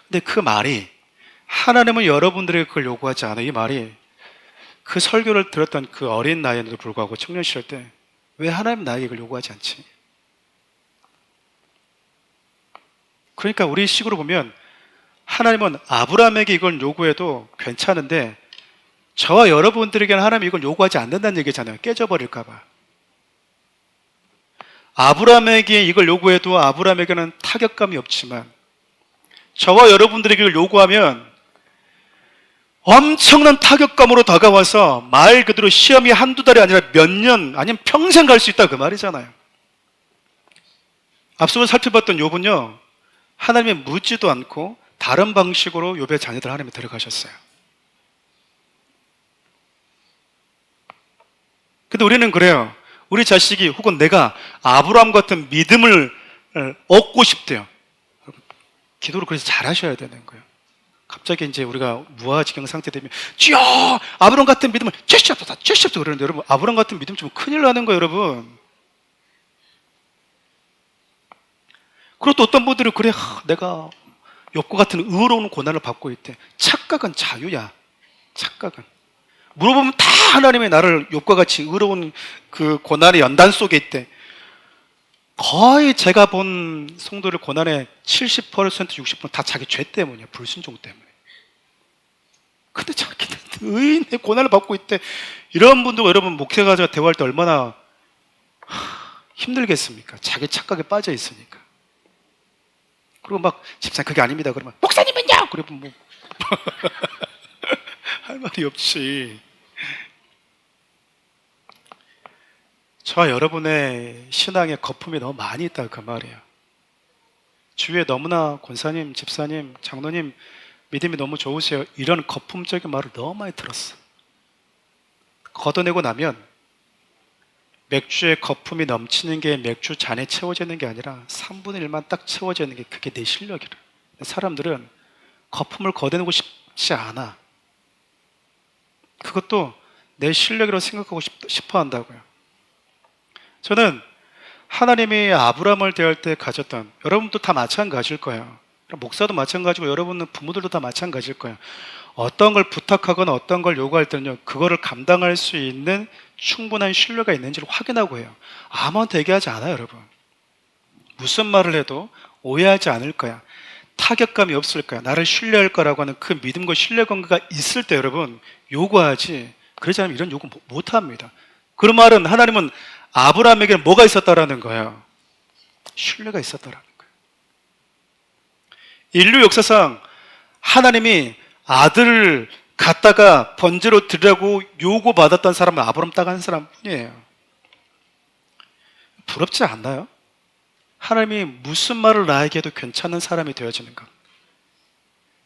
근데 그 말이, 하나님은 여러분들에게 그걸 요구하지 않아요, 이 말이, 그 설교를 들었던 그 어린 나이에도 불구하고 청년 시절 때 왜 하나님 나에게 이걸 요구하지 않지? 그러니까 우리 식으로 보면 하나님은 아브라함에게 이걸 요구해도 괜찮은데 저와 여러분들에게는 하나님이 이걸 요구하지 않는다는 얘기잖아요. 깨져버릴까 봐. 아브라함에게 이걸 요구해도 아브라함에게는 타격감이 없지만 저와 여러분들에게 이걸 요구하면 엄청난 타격감으로 다가와서 말 그대로 시험이 한두 달이 아니라 몇 년 아니면 평생 갈 수 있다, 그 말이잖아요. 앞서 살펴봤던 욥은요, 하나님의 묻지도 않고 다른 방식으로 욥의 자녀들 하나님이 데려가셨어요. 근데 우리는 그래요. 우리 자식이 혹은 내가 아브라함 같은 믿음을 얻고 싶대요. 기도를 그래서 잘하셔야 되는 거예요. 갑자기 이제 우리가 무아지경 상태 되면 주여 아브라함 같은 믿음을 주시옵소서 주시옵소서 그러는데, 여러분 아브라함 같은 믿음 좀 큰일 나는 거예요, 여러분. 그리고 또 어떤 분들은 그래, 내가 욥과 같은 의로운 고난을 받고 있대. 착각은 자유야. 착각은. 물어보면 다 하나님의 나를 욥과 같이 의로운 그 고난의 연단 속에 있대. 거의 제가 본 성도들 고난의 70%, 60%다 자기 죄 때문이야. 불순종 때문에. 근데 자기는 의인의 고난을 받고 있대. 이런 분들과 여러분 목회자가 대화할 때 얼마나 힘들겠습니까? 자기 착각에 빠져 있으니까. 그리고 막 집사님 그게 아닙니다 그러면 목사님은요? 그러면 뭐 할 말이 없지. 저와 여러분의 신앙에 거품이 너무 많이 있다, 그 말이에요. 주위에 너무나 권사님, 집사님, 장로님 믿음이 너무 좋으세요. 이런 거품적인 말을 너무 많이 들었어. 걷어내고 나면 맥주에 거품이 넘치는 게 맥주 잔에 채워지는 게 아니라 3분의 1만 딱 채워지는 게 그게 내 실력이라. 사람들은 거품을 걷어내고 싶지 않아. 그것도 내 실력이라고 생각하고 싶어 한다고요. 저는 하나님이 아브라함을 대할 때 가졌던, 여러분도 다 마찬가지일 거예요. 목사도 마찬가지고 여러분은 부모들도 다 마찬가지일 거예요. 어떤 걸 부탁하거나 어떤 걸 요구할 때는요, 그거를 감당할 수 있는 충분한 신뢰가 있는지를 확인하고 해요. 아무한테 얘기하지 않아요, 여러분. 무슨 말을 해도 오해하지 않을 거야. 타격감이 없을 거야. 나를 신뢰할 거라고 하는 그 믿음과 신뢰관계가 있을 때 여러분 요구하지, 그러지 않으면 이런 요구 못 합니다. 그런 말은 하나님은 아브라함에게 뭐가 있었다라는 거예요? 신뢰가 있었다라는 거예요. 인류 역사상 하나님이 아들을 갖다가 번제로 드리라고 요구받았던 사람은 아브라함 딱 한 사람뿐이에요. 부럽지 않나요? 하나님이 무슨 말을 나에게 해도 괜찮은 사람이 되어지는 것.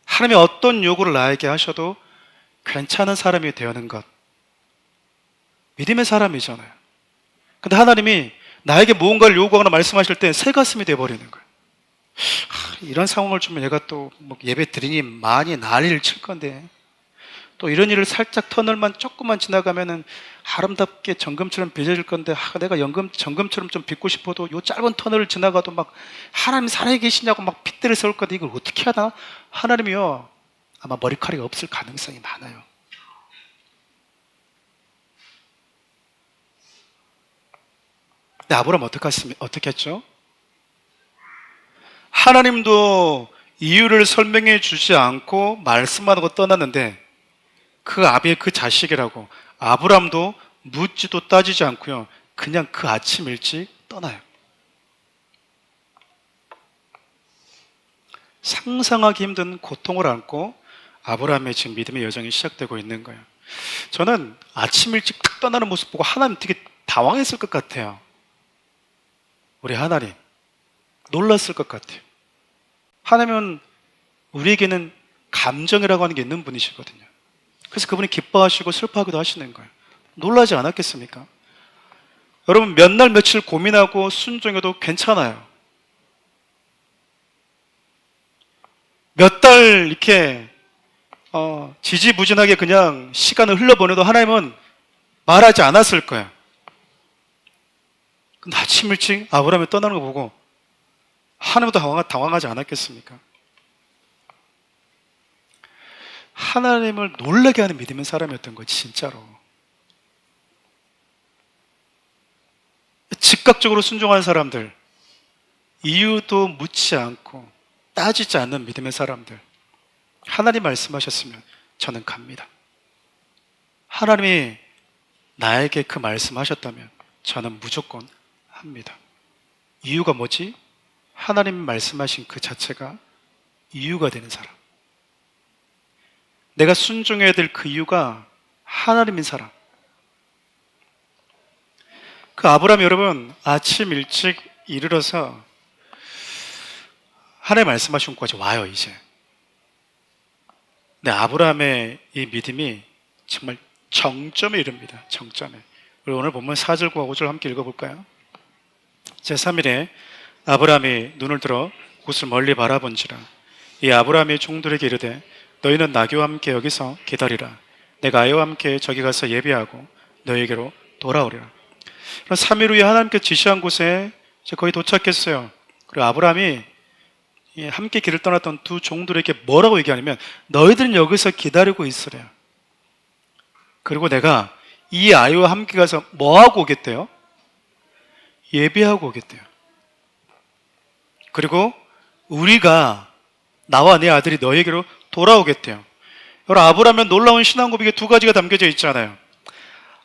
하나님이 어떤 요구를 나에게 하셔도 괜찮은 사람이 되는 것. 믿음의 사람이잖아요. 근데 하나님이 나에게 무언가를 요구하거나 말씀하실 때 새 가슴이 되어버리는 거예요. 이런 상황을 주면 얘가 또 뭐 예배 드리니 많이 난리를 칠 건데, 또 이런 일을 살짝 터널만 조금만 지나가면은 아름답게 정금처럼 빚어질 건데, 내가 정금처럼 좀 빚고 싶어도 요 짧은 터널을 지나가도 막 하나님 살아계시냐고 막 핏대를 세울 건데 이걸 어떻게 하나? 하나님이요, 아마 머리카락이 없을 가능성이 많아요. 근데 아브라함 어떻게 했죠? 하나님도 이유를 설명해 주지 않고 말씀만 하고 떠났는데, 그 아비의 그 자식이라고 아브라함도 묻지도 따지지 않고요, 그냥 그 아침 일찍 떠나요. 상상하기 힘든 고통을 안고 아브라함의 지금 믿음의 여정이 시작되고 있는 거예요. 저는 아침 일찍 탁 떠나는 모습 보고 하나님 되게 당황했을 것 같아요. 우리 하나님 놀랐을 것 같아요. 하나님은 우리에게는 감정이라고 하는 게 있는 분이시거든요. 그래서 그분이 기뻐하시고 슬퍼하기도 하시는 거예요. 놀라지 않았겠습니까? 여러분, 몇 날 며칠 고민하고 순종해도 괜찮아요. 몇 달 이렇게 지지부진하게 그냥 시간을 흘려보내도 하나님은 말하지 않았을 거예요. 근데 아침 일찍 아브라함이 떠나는 거 보고 하나님도 당황하지 않았겠습니까? 하나님을 놀라게 하는 믿음의 사람이었던 거예요, 진짜로. 즉각적으로 순종하는 사람들, 이유도 묻지 않고 따지지 않는 믿음의 사람들, 하나님 말씀하셨으면 저는 갑니다. 하나님이 나에게 그 말씀하셨다면 저는 무조건 합니다. 이유가 뭐지? 하나님 말씀하신 그 자체가 이유가 되는 사람. 내가 순종해야 될 그 이유가 하나님인 사람. 그 아브라함 여러분, 아침 일찍 일어나서 하나님 말씀하신 곳까지 와요, 이제. 근데 아브라함의 이 믿음이 정말 정점에 이릅니다. 정점에. 우리 오늘 본문 4절과 5절 함께 읽어볼까요? 제3일에 아브라함이 눈을 들어 곳을 멀리 바라본지라. 이 아브라함이 종들에게 이르되 너희는 나귀와 함께 여기서 기다리라. 내가 아이와 함께 저기 가서 예비하고 너희에게로 돌아오리라. 3일 후에 하나님께 지시한 곳에 이제 거의 도착했어요. 그리고 아브라함이 함께 길을 떠났던 두 종들에게 뭐라고 얘기하냐면 너희들은 여기서 기다리고 있으래요. 그리고 내가 이 아이와 함께 가서 뭐하고 오겠대요? 예배하고 오겠대요. 그리고 우리가 나와 내 아들이 너에게로 돌아오겠대요. 여러분, 아브라함은 놀라운 신앙 고백에 두 가지가 담겨져 있잖아요.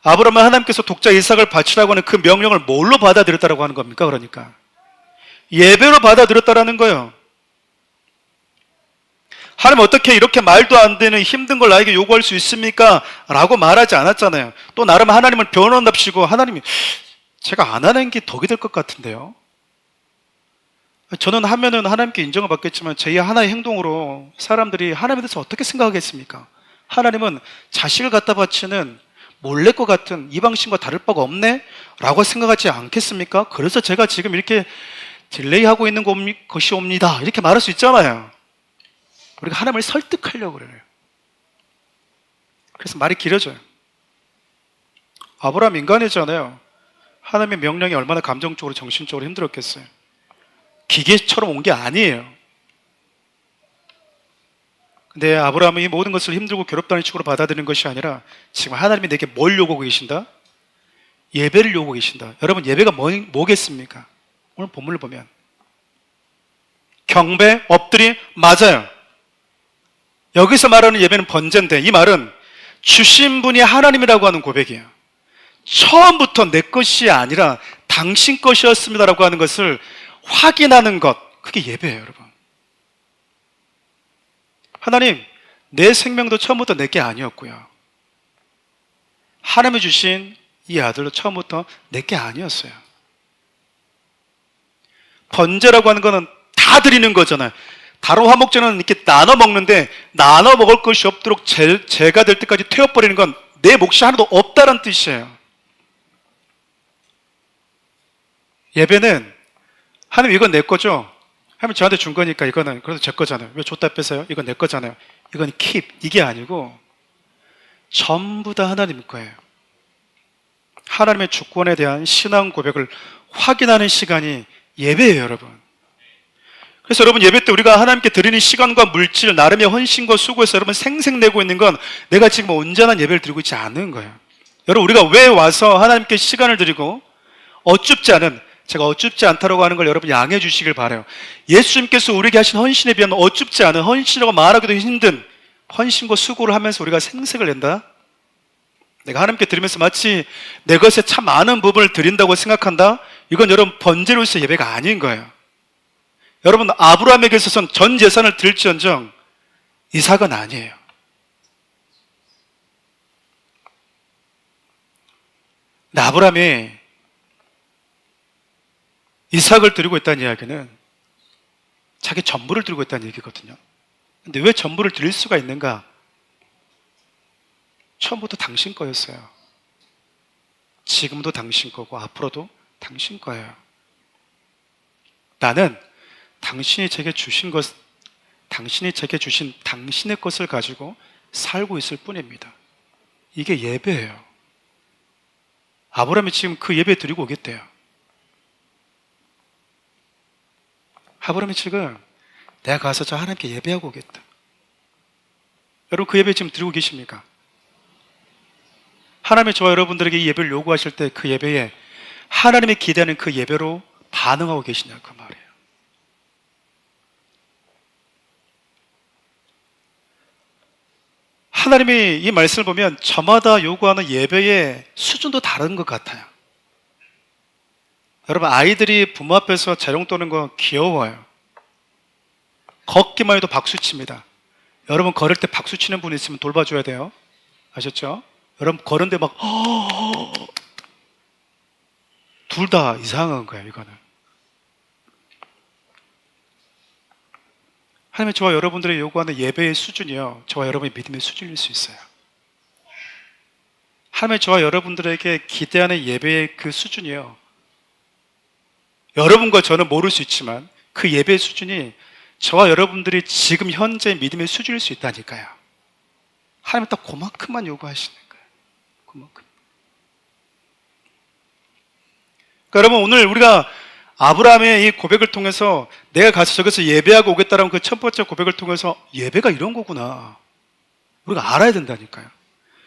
아브라함은 하나님께서 독자 이삭을 바치라고 하는 그 명령을 뭘로 받아들였다라고 하는 겁니까? 그러니까 예배로 받아들였다라는 거예요. 하나님 어떻게 이렇게 말도 안 되는 힘든 걸 나에게 요구할 수 있습니까? 라고 말하지 않았잖아요. 또 나름 하나님을 변호한답시고 하나님이 제가 안 하는 게 덕이 될 것 같은데요. 저는 하면은 하나님께 인정을 받겠지만 제 하나의 행동으로 사람들이 하나님에 대해서 어떻게 생각하겠습니까? 하나님은 자식을 갖다 바치는 몰래 것 같은 이방신과 다를 바가 없네? 라고 생각하지 않겠습니까? 그래서 제가 지금 이렇게 딜레이하고 있는 것이옵니다. 이렇게 말할 수 있잖아요. 우리가 하나님을 설득하려고 그래요. 그래서 말이 길어져요. 아브라함 인간이잖아요. 하나님의 명령이 얼마나 감정적으로 정신적으로 힘들었겠어요. 기계처럼 온 게 아니에요. 근데 아브라함은 이 모든 것을 힘들고 괴롭다는 식으로 받아들이는 것이 아니라 지금 하나님이 내게 뭘 요구하고 계신다? 예배를 요구하고 계신다. 여러분, 예배가 뭐겠습니까? 오늘 본문을 보면 경배, 엎드림, 맞아요. 여기서 말하는 예배는 번제인데 이 말은 주신 분이 하나님이라고 하는 고백이에요. 처음부터 내 것이 아니라 당신 것이었습니다라고 하는 것을 확인하는 것, 그게 예배예요, 여러분. 하나님, 내 생명도 처음부터 내게 아니었고요. 하나님이 주신 이 아들도 처음부터 내게 아니었어요. 번제라고 하는 거는 다 드리는 거잖아요. 다른 화목제는 이렇게 나눠 먹는데 나눠 먹을 것이 없도록 제가 될 때까지 태워버리는 건 내 몫이 하나도 없다는 뜻이에요. 예배는 하나님 이건 내 거죠? 하나님 저한테 준 거니까 이거는 그래도 제 거잖아요. 왜 줬다 뺐어요? 이건 내 거잖아요. 이건 keep, 이게 아니고 전부 다 하나님 거예요. 하나님의 주권에 대한 신앙 고백을 확인하는 시간이 예배예요, 여러분. 그래서 여러분, 예배 때 우리가 하나님께 드리는 시간과 물질, 나름의 헌신과 수고에서 여러분 생색내고 있는 건 내가 지금 온전한 예배를 드리고 있지 않은 거예요. 여러분, 우리가 왜 와서 하나님께 시간을 드리고 제가 어줍지 않다라고 하는 걸 여러분 양해해 주시길 바라요. 예수님께서 우리에게 하신 헌신에 비하면 어줍지 않은, 헌신이라고 말하기도 힘든 헌신과 수고를 하면서 우리가 생색을 낸다? 내가 하나님께 드리면서 마치 내 것에 참 많은 부분을 드린다고 생각한다? 이건 여러분 번제로서의 예배가 아닌 거예요. 여러분, 아브라함에게 있어서는 전 재산을 드릴지언정 이삭은 아니에요. 근데 아브라함이 이삭을 드리고 있다는 이야기는 자기 전부를 드리고 있다는 얘기거든요. 근데 왜 전부를 드릴 수가 있는가? 처음부터 당신 거였어요. 지금도 당신 거고 앞으로도 당신 거예요. 나는 당신이 제게 주신 것, 당신이 제게 주신 당신의 것을 가지고 살고 있을 뿐입니다. 이게 예배예요. 아브라함이 지금 그 예배 드리고 오겠대요. 아브라함이 지금 내가 가서 저 하나님께 예배하고 오겠다. 여러분 그 예배 지금 드리고 계십니까? 하나님이 저와 여러분들에게 이 예배를 요구하실 때 그 예배에 하나님이 기대하는 그 예배로 반응하고 계시냐 그 말이에요. 하나님이 이 말씀을 보면 저마다 요구하는 예배의 수준도 다른 것 같아요. 여러분 아이들이 부모 앞에서 재롱 떠는 거 귀여워요. 걷기만 해도 박수 칩니다. 여러분 걸을 때 박수 치는 분 있으면 돌봐줘야 돼요. 아셨죠? 여러분 걸은데 막 둘 다 이상한 거예요. 이거는 하나님이 저와 여러분들의 요구하는 예배의 수준이요 저와 여러분의 믿음의 수준일 수 있어요. 하나님이 저와 여러분들에게 기대하는 예배의 그 수준이요 여러분과 저는 모를 수 있지만 그 예배의 수준이 저와 여러분들이 지금 현재 믿음의 수준일 수 있다니까요. 하나님은 딱 그만큼만 요구하시는 거예요. 그만큼. 그러니까 여러분 오늘 우리가 아브라함의 이 고백을 통해서 내가 가서 저기서 예배하고 오겠다라는 그 첫 번째 고백을 통해서 예배가 이런 거구나. 우리가 알아야 된다니까요.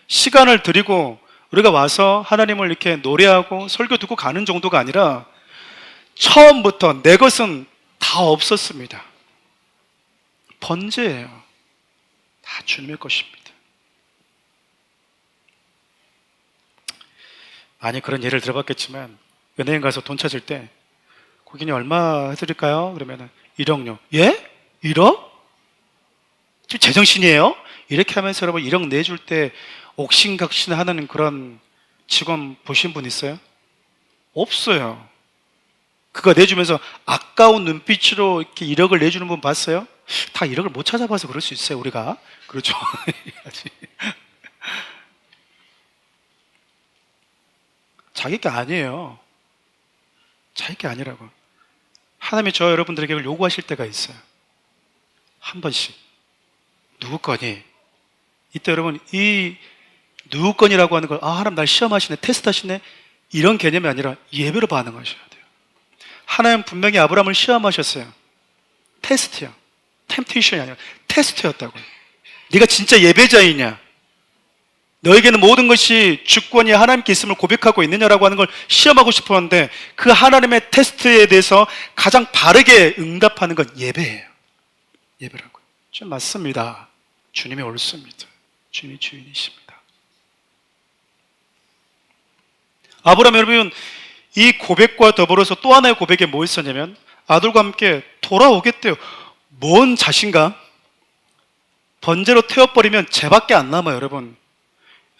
시간을 드리고 우리가 와서 하나님을 이렇게 노래하고 설교 듣고 가는 정도가 아니라 처음부터 내 것은 다 없었습니다. 번제예요. 다 주님의 것입니다. 많이 그런 예를 들어봤겠지만 은행 가서 돈 찾을 때 고객님 얼마 해드릴까요? 그러면은 1억요. 예? 1억? 지금 제정신이에요? 이렇게 하면서 여러분 1억 내줄 때 옥신각신하는 그런 직원 보신 분 있어요? 없어요. 그거 내주면서 아까운 눈빛으로 이렇게 1억을 내주는 분 봤어요? 다 1억을 못 찾아봐서 그럴 수 있어요, 우리가. 그렇죠? 자기 게 아니에요. 자기 게 아니라고. 하나님이 저 여러분들에게 그걸 요구하실 때가 있어요. 한 번씩. 누구 거니? 이때 여러분, 이 누구 거니라고 하는 걸, 아, 하나님 날 시험하시네, 테스트하시네, 이런 개념이 아니라 예배로 반응하셔야 돼요. 하나님 분명히 아브라함을 시험하셨어요. 테스트야. 템테이션이 아니라 테스트였다고요. 네가 진짜 예배자이냐? 너에게는 모든 것이 주권이 하나님께 있음을 고백하고 있느냐라고 하는 걸 시험하고 싶었는데 그 하나님의 테스트에 대해서 가장 바르게 응답하는 건 예배예요. 예배라고요. 좀 맞습니다. 주님이 옳습니다. 주님이 주인이십니다. 아브라함 여러분, 이 고백과 더불어서 또 하나의 고백에 뭐 있었냐면 아들과 함께 돌아오겠대요. 뭔 자신감? 번제로 태워버리면 죄밖에 안 남아요, 여러분.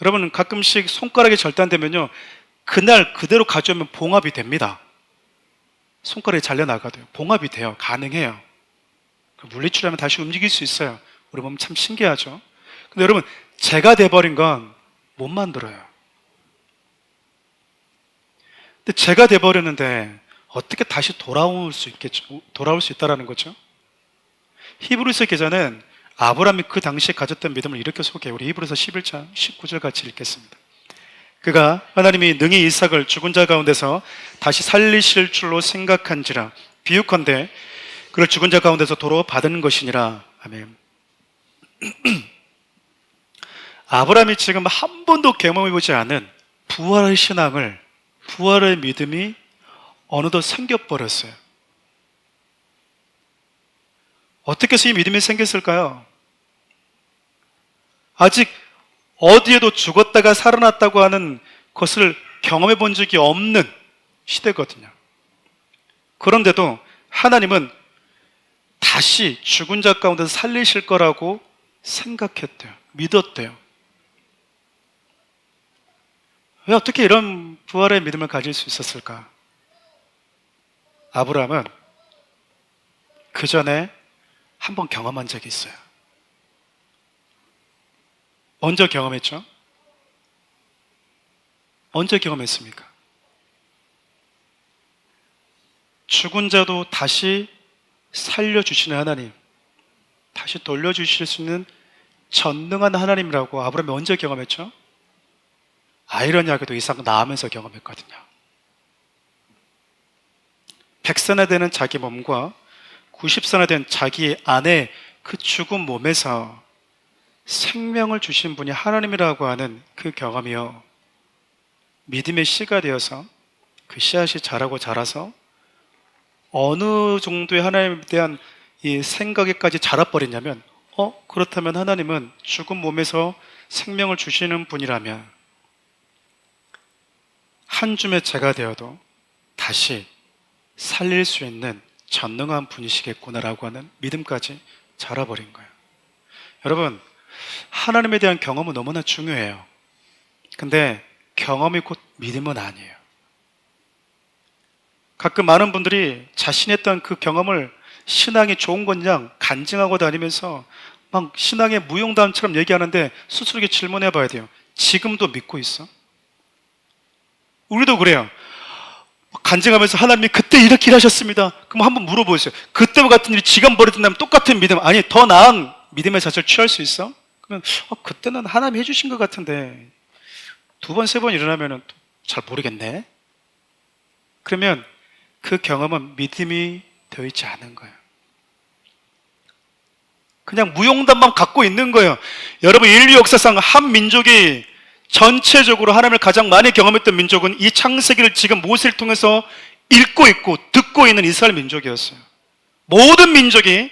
여러분 가끔씩 손가락이 절단되면요 그날 그대로 가져오면 봉합이 됩니다. 손가락이 잘려나가도요. 봉합이 돼요. 가능해요. 물리치료하면 다시 움직일 수 있어요. 우리 보면 참 신기하죠. 근데 여러분 죄가 돼버린 건 못 만들어요. 근데 죄가 돼버렸는데 어떻게 다시 돌아올 수 있겠죠? 돌아올 수 있다라는 거죠. 히브리서 기자는 아브라함이 그 당시에 가졌던 믿음을 이렇게 소개해요. 우리 히브리서 11장 19절 같이 읽겠습니다. 그가 하나님이 능히 이삭을 죽은 자 가운데서 다시 살리실 줄로 생각한지라 비유컨대 그를 죽은 자 가운데서 도로 받은 것이니라. 아멘. 아브라함이 지금 한 번도 경험해보지 않은 부활의 신앙을, 부활의 믿음이 어느덧 생겨버렸어요. 어떻게 해서 이 믿음이 생겼을까요? 아직 어디에도 죽었다가 살아났다고 하는 것을 경험해 본 적이 없는 시대거든요. 그런데도 하나님은 다시 죽은 자 가운데서 살리실 거라고 생각했대요. 믿었대요. 왜 어떻게 이런 부활의 믿음을 가질 수 있었을까? 아브라함은 그 전에 한번 경험한 적이 있어요. 먼저 경험했죠. 언제 경험했습니까? 죽은 자도 다시 살려주시는 하나님, 다시 돌려주실 수 있는 전능한 하나님이라고 아브라함이 언제 경험했죠? 아이러니하게도 이삭 낳으면서 경험했거든요. 100세나 되는 자기 몸과 90세나 된 자기 아내 그 죽은 몸에서 생명을 주신 분이 하나님이라고 하는 그 경험이요, 믿음의 씨가 되어서 그 씨앗이 자라고 자라서 어느 정도의 하나님에 대한 이 생각에까지 자라버리냐면, 그렇다면 하나님은 죽은 몸에서 생명을 주시는 분이라면 한 줌의 재가 되어도 다시 살릴 수 있는 전능한 분이시겠구나라고 하는 믿음까지 자라버린 거예요. 여러분, 하나님에 대한 경험은 너무나 중요해요. 근데 경험이 곧 믿음은 아니에요. 가끔 많은 분들이 자신이 했던 그 경험을 신앙이 좋은 건양 간증하고 다니면서 막 신앙의 무용담처럼 얘기하는데 스스로에게 질문해 봐야 돼요. 지금도 믿고 있어? 우리도 그래요. 간증하면서 하나님이 그때 이렇게 일하셨습니다. 그럼 한번 물어보세요. 그때와 같은 일이 지금 벌어진다면 똑같은 믿음, 아니 더 나은 믿음의 자세를 취할 수 있어? 그러면 그때는 하나님이 해주신 것 같은데 두 번, 세 번 일어나면 잘 모르겠네. 그러면 그 경험은 믿음이 되어 있지 않은 거예요. 그냥 무용담만 갖고 있는 거예요. 여러분, 인류 역사상 한 민족이 전체적으로 하나님을 가장 많이 경험했던 민족은 이 창세기를 지금 모세를 통해서 읽고 있고 듣고 있는 이스라엘 민족이었어요. 모든 민족이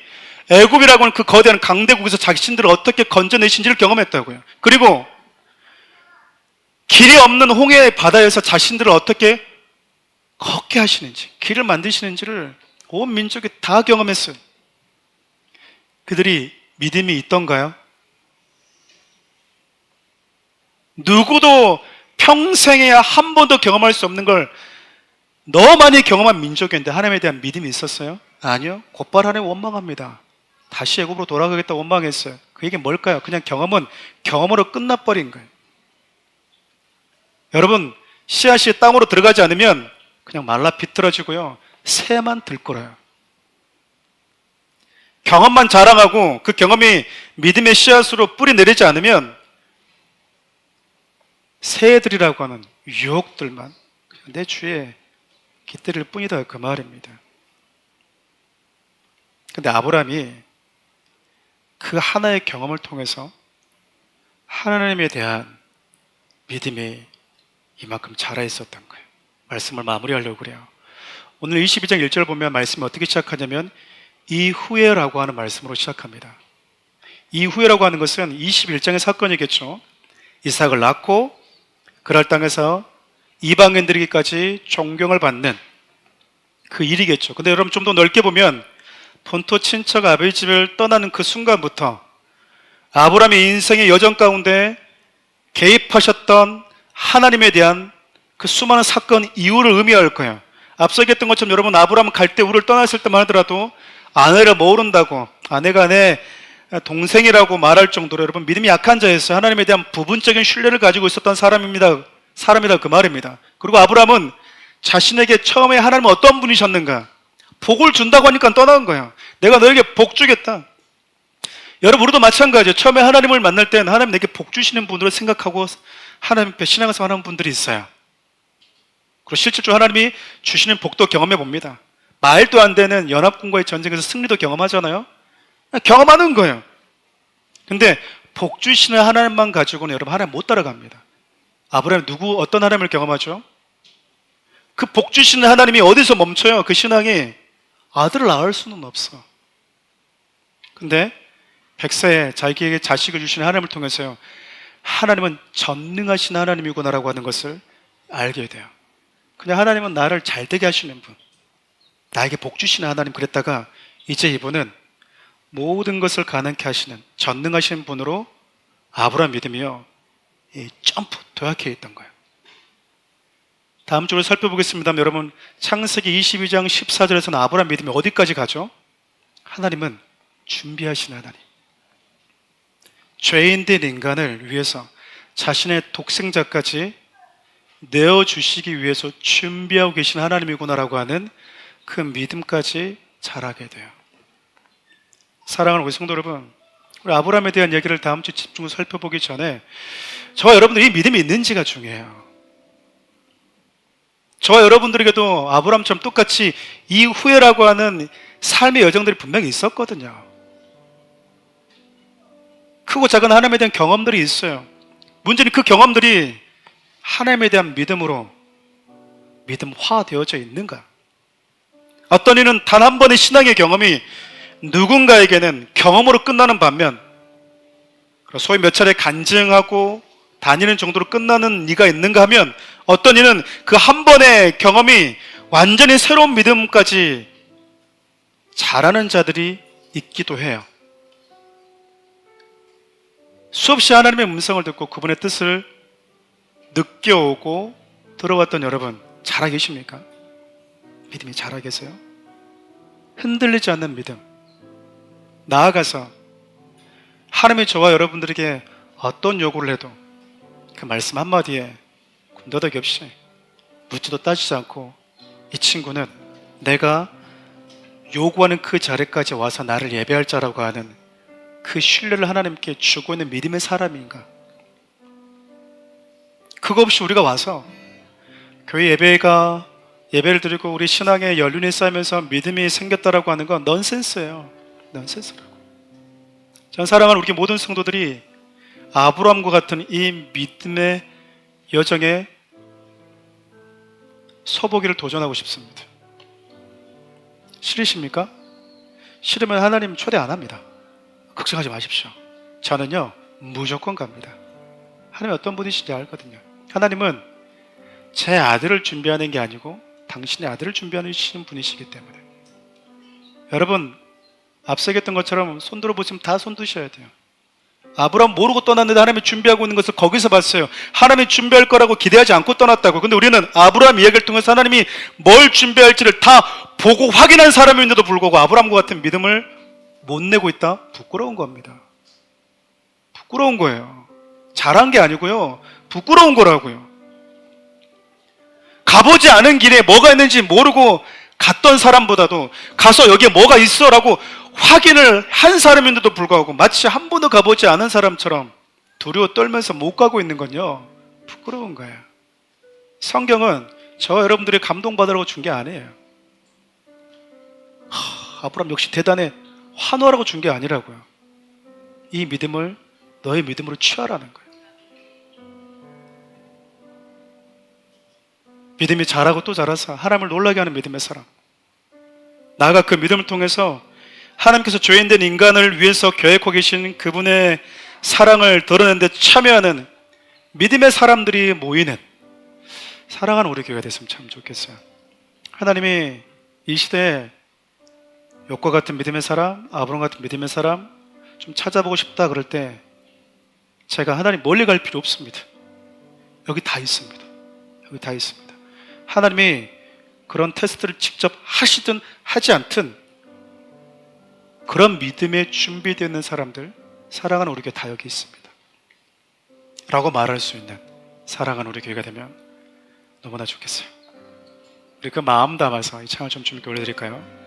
애굽이라고 하는 그 거대한 강대국에서 자신들을 어떻게 건져내신지를 경험했다고요. 그리고 길이 없는 홍해 바다에서 자신들을 어떻게 걷게 하시는지, 길을 만드시는지를 온 민족이 다 경험했어요. 그들이 믿음이 있던가요? 누구도 평생에 한 번도 경험할 수 없는 걸 너무 많이 경험한 민족이었는데 하나님에 대한 믿음이 있었어요? 아니요. 곧바로 하나님 원망합니다. 다시 애굽으로 돌아가겠다 원망했어요. 그 얘기는 뭘까요? 그냥 경험은 경험으로 끝나버린 거예요. 여러분, 씨앗이 땅으로 들어가지 않으면 그냥 말라 비틀어지고요, 새만 들끓어요. 경험만 자랑하고 그 경험이 믿음의 씨앗으로 뿌리 내리지 않으면 새들이라고 하는 유혹들만 내 주위에 깃들일 뿐이다, 그 말입니다. 근데 아브라함이 그 하나의 경험을 통해서 하나님에 대한 믿음이 이만큼 자라 있었던 거예요. 말씀을 마무리하려고 그래요. 오늘 22장 1절 보면 말씀이 어떻게 시작하냐면 이후에라고 하는 말씀으로 시작합니다. 이후에라고 하는 것은 21장의 사건이겠죠. 이삭을 낳고 그랄 땅에서 이방인들에게까지 존경을 받는 그 일이겠죠. 근데 여러분, 좀 더 넓게 보면 본토 친척 아버지 집을 떠나는 그 순간부터 아브라함의 인생의 여정 가운데 개입하셨던 하나님에 대한 그 수많은 사건 이후를 의미할 거예요. 앞서 얘기했던 것처럼 여러분, 아브라함은 갈대 우를 떠났을 때만 하더라도 아내를 모른다고, 아내가 내 동생이라고 말할 정도로 여러분 믿음이 약한 자였어요. 하나님에 대한 부분적인 신뢰를 가지고 있었던 사람이다 그 말입니다. 그리고 아브라함은 자신에게 처음에 하나님은 어떤 분이셨는가, 복을 준다고 하니까 떠나온 거예요. 내가 너에게 복 주겠다. 여러분, 우리도 마찬가지예요. 처음에 하나님을 만날 때는 하나님 내게 복 주시는 분으로 생각하고 하나님 앞에 신앙생활하는 분들이 있어요. 그리고 실질적으로 하나님이 주시는 복도 경험해 봅니다. 말도 안 되는 연합군과의 전쟁에서 승리도 경험하잖아요. 경험하는 거예요. 근데 복 주시는 하나님만 가지고는 여러분 하나님 못 따라갑니다. 아브라함 어떤 하나님을 경험하죠? 그 복 주시는 하나님이 어디서 멈춰요? 그 신앙이 아들을 낳을 수는 없어. 근데 100세에 자기에게 자식을 주시는 하나님을 통해서요, 하나님은 전능하신 하나님이구나라고 하는 것을 알게 돼요. 그냥 하나님은 나를 잘되게 하시는 분, 나에게 복 주시는 하나님, 그랬다가 이제 이분은 모든 것을 가능케 하시는 전능하신 분으로 아브라함 믿음이요, 점프 도약해 있던 거예요. 다음 주를 살펴보겠습니다. 여러분, 창세기 22장 14절에서는 아브라함 믿음이 어디까지 가죠? 하나님은 준비하신 하나님, 죄인된 인간을 위해서 자신의 독생자까지 내어주시기 위해서 준비하고 계신 하나님이구나라고 하는 그 믿음까지 자라게 돼요. 사랑하는 우리 성도 여러분, 우리 아브라함에 대한 얘기를 다음 주 집중으로 살펴보기 전에 저와 여러분들이 이 믿음이 있는지가 중요해요. 저와 여러분들에게도 아브라함처럼 똑같이 이 후회라고 하는 삶의 여정들이 분명히 있었거든요. 크고 작은 하나님에 대한 경험들이 있어요. 문제는 그 경험들이 하나님에 대한 믿음으로 믿음화되어져 있는가? 어떤 이는 단 한 번의 신앙의 경험이 누군가에게는 경험으로 끝나는 반면 소위 몇 차례 간증하고 다니는 정도로 끝나는 이가 있는가 하면 어떤 이는 그 한 번의 경험이 완전히 새로운 믿음까지 자라는 자들이 있기도 해요. 수없이 하나님의 음성을 듣고 그분의 뜻을 느껴오고 들어왔던 여러분, 잘하 계십니까? 믿음이 잘하 계세요? 흔들리지 않는 믿음, 나아가서 하나님이 저와 여러분들에게 어떤 요구를 해도 그 말씀 한마디에 군더더기 없이 묻지도 따지지 않고 이 친구는 내가 요구하는 그 자리까지 와서 나를 예배할 자라고 하는 그 신뢰를 하나님께 주고 있는 믿음의 사람인가? 그거 없이 우리가 와서 교회 예배를 드리고 우리 신앙의 연륜이 쌓이면서 믿음이 생겼다라고 하는 건 넌센스예요. 넌센스라고. 전 사랑하는 우리 모든 성도들이 아브라함과 같은 이 믿음의 여정에 서보기를 도전하고 싶습니다. 싫으십니까? 싫으면 하나님 초대 안 합니다. 걱정하지 마십시오. 저는요 무조건 갑니다. 하나님 어떤 분이신지 알거든요. 하나님은 제 아들을 준비하는 게 아니고 당신의 아들을 준비하시는 분이시기 때문에 여러분 앞서 얘기했던 것처럼 손 들어보시면 다 손 드셔야 돼요. 아브라함 모르고 떠났는데 하나님이 준비하고 있는 것을 거기서 봤어요. 하나님이 준비할 거라고 기대하지 않고 떠났다고. 근데 우리는 아브라함 이야기를 통해서 하나님이 뭘 준비할지를 다 보고 확인한 사람인데도 불구하고 아브라함과 같은 믿음을 못 내고 있다? 부끄러운 겁니다. 부끄러운 거예요. 잘한 게 아니고요. 부끄러운 거라고요. 가보지 않은 길에 뭐가 있는지 모르고 갔던 사람보다도 가서 여기에 뭐가 있어 라고 확인을 한 사람인데도 불구하고 마치 한 번도 가보지 않은 사람처럼 두려워 떨면서 못 가고 있는 건요 부끄러운 거예요. 성경은 저와 여러분들이 감동받으라고 준 게 아니에요. 아브라함 역시 대단해 환호하라고 준 게 아니라고요. 이 믿음을 너의 믿음으로 취하라는 거예요. 믿음이 자라고 또 자라서 하나님을 놀라게 하는 믿음의 사람, 나아가 그 믿음을 통해서 하나님께서 죄인된 인간을 위해서 계획하고 계신 그분의 사랑을 드러내는 데 참여하는 믿음의 사람들이 모이는 사랑하는 우리 교회가 됐으면 참 좋겠어요. 하나님이 이 시대에 욥과 같은 믿음의 사람, 아브람 같은 믿음의 사람 좀 찾아보고 싶다 그럴 때 제가 하나님 멀리 갈 필요 없습니다. 여기 다 있습니다. 여기 다 있습니다. 하나님이 그런 테스트를 직접 하시든 하지 않든 그런 믿음에 준비되어 있는 사람들, 사랑하는 우리 교회 다 여기 있습니다 라고 말할 수 있는 사랑하는 우리 교회가 되면 너무나 좋겠어요. 우리 그 마음 담아서 이 창을 좀 주님께 올려드릴까요?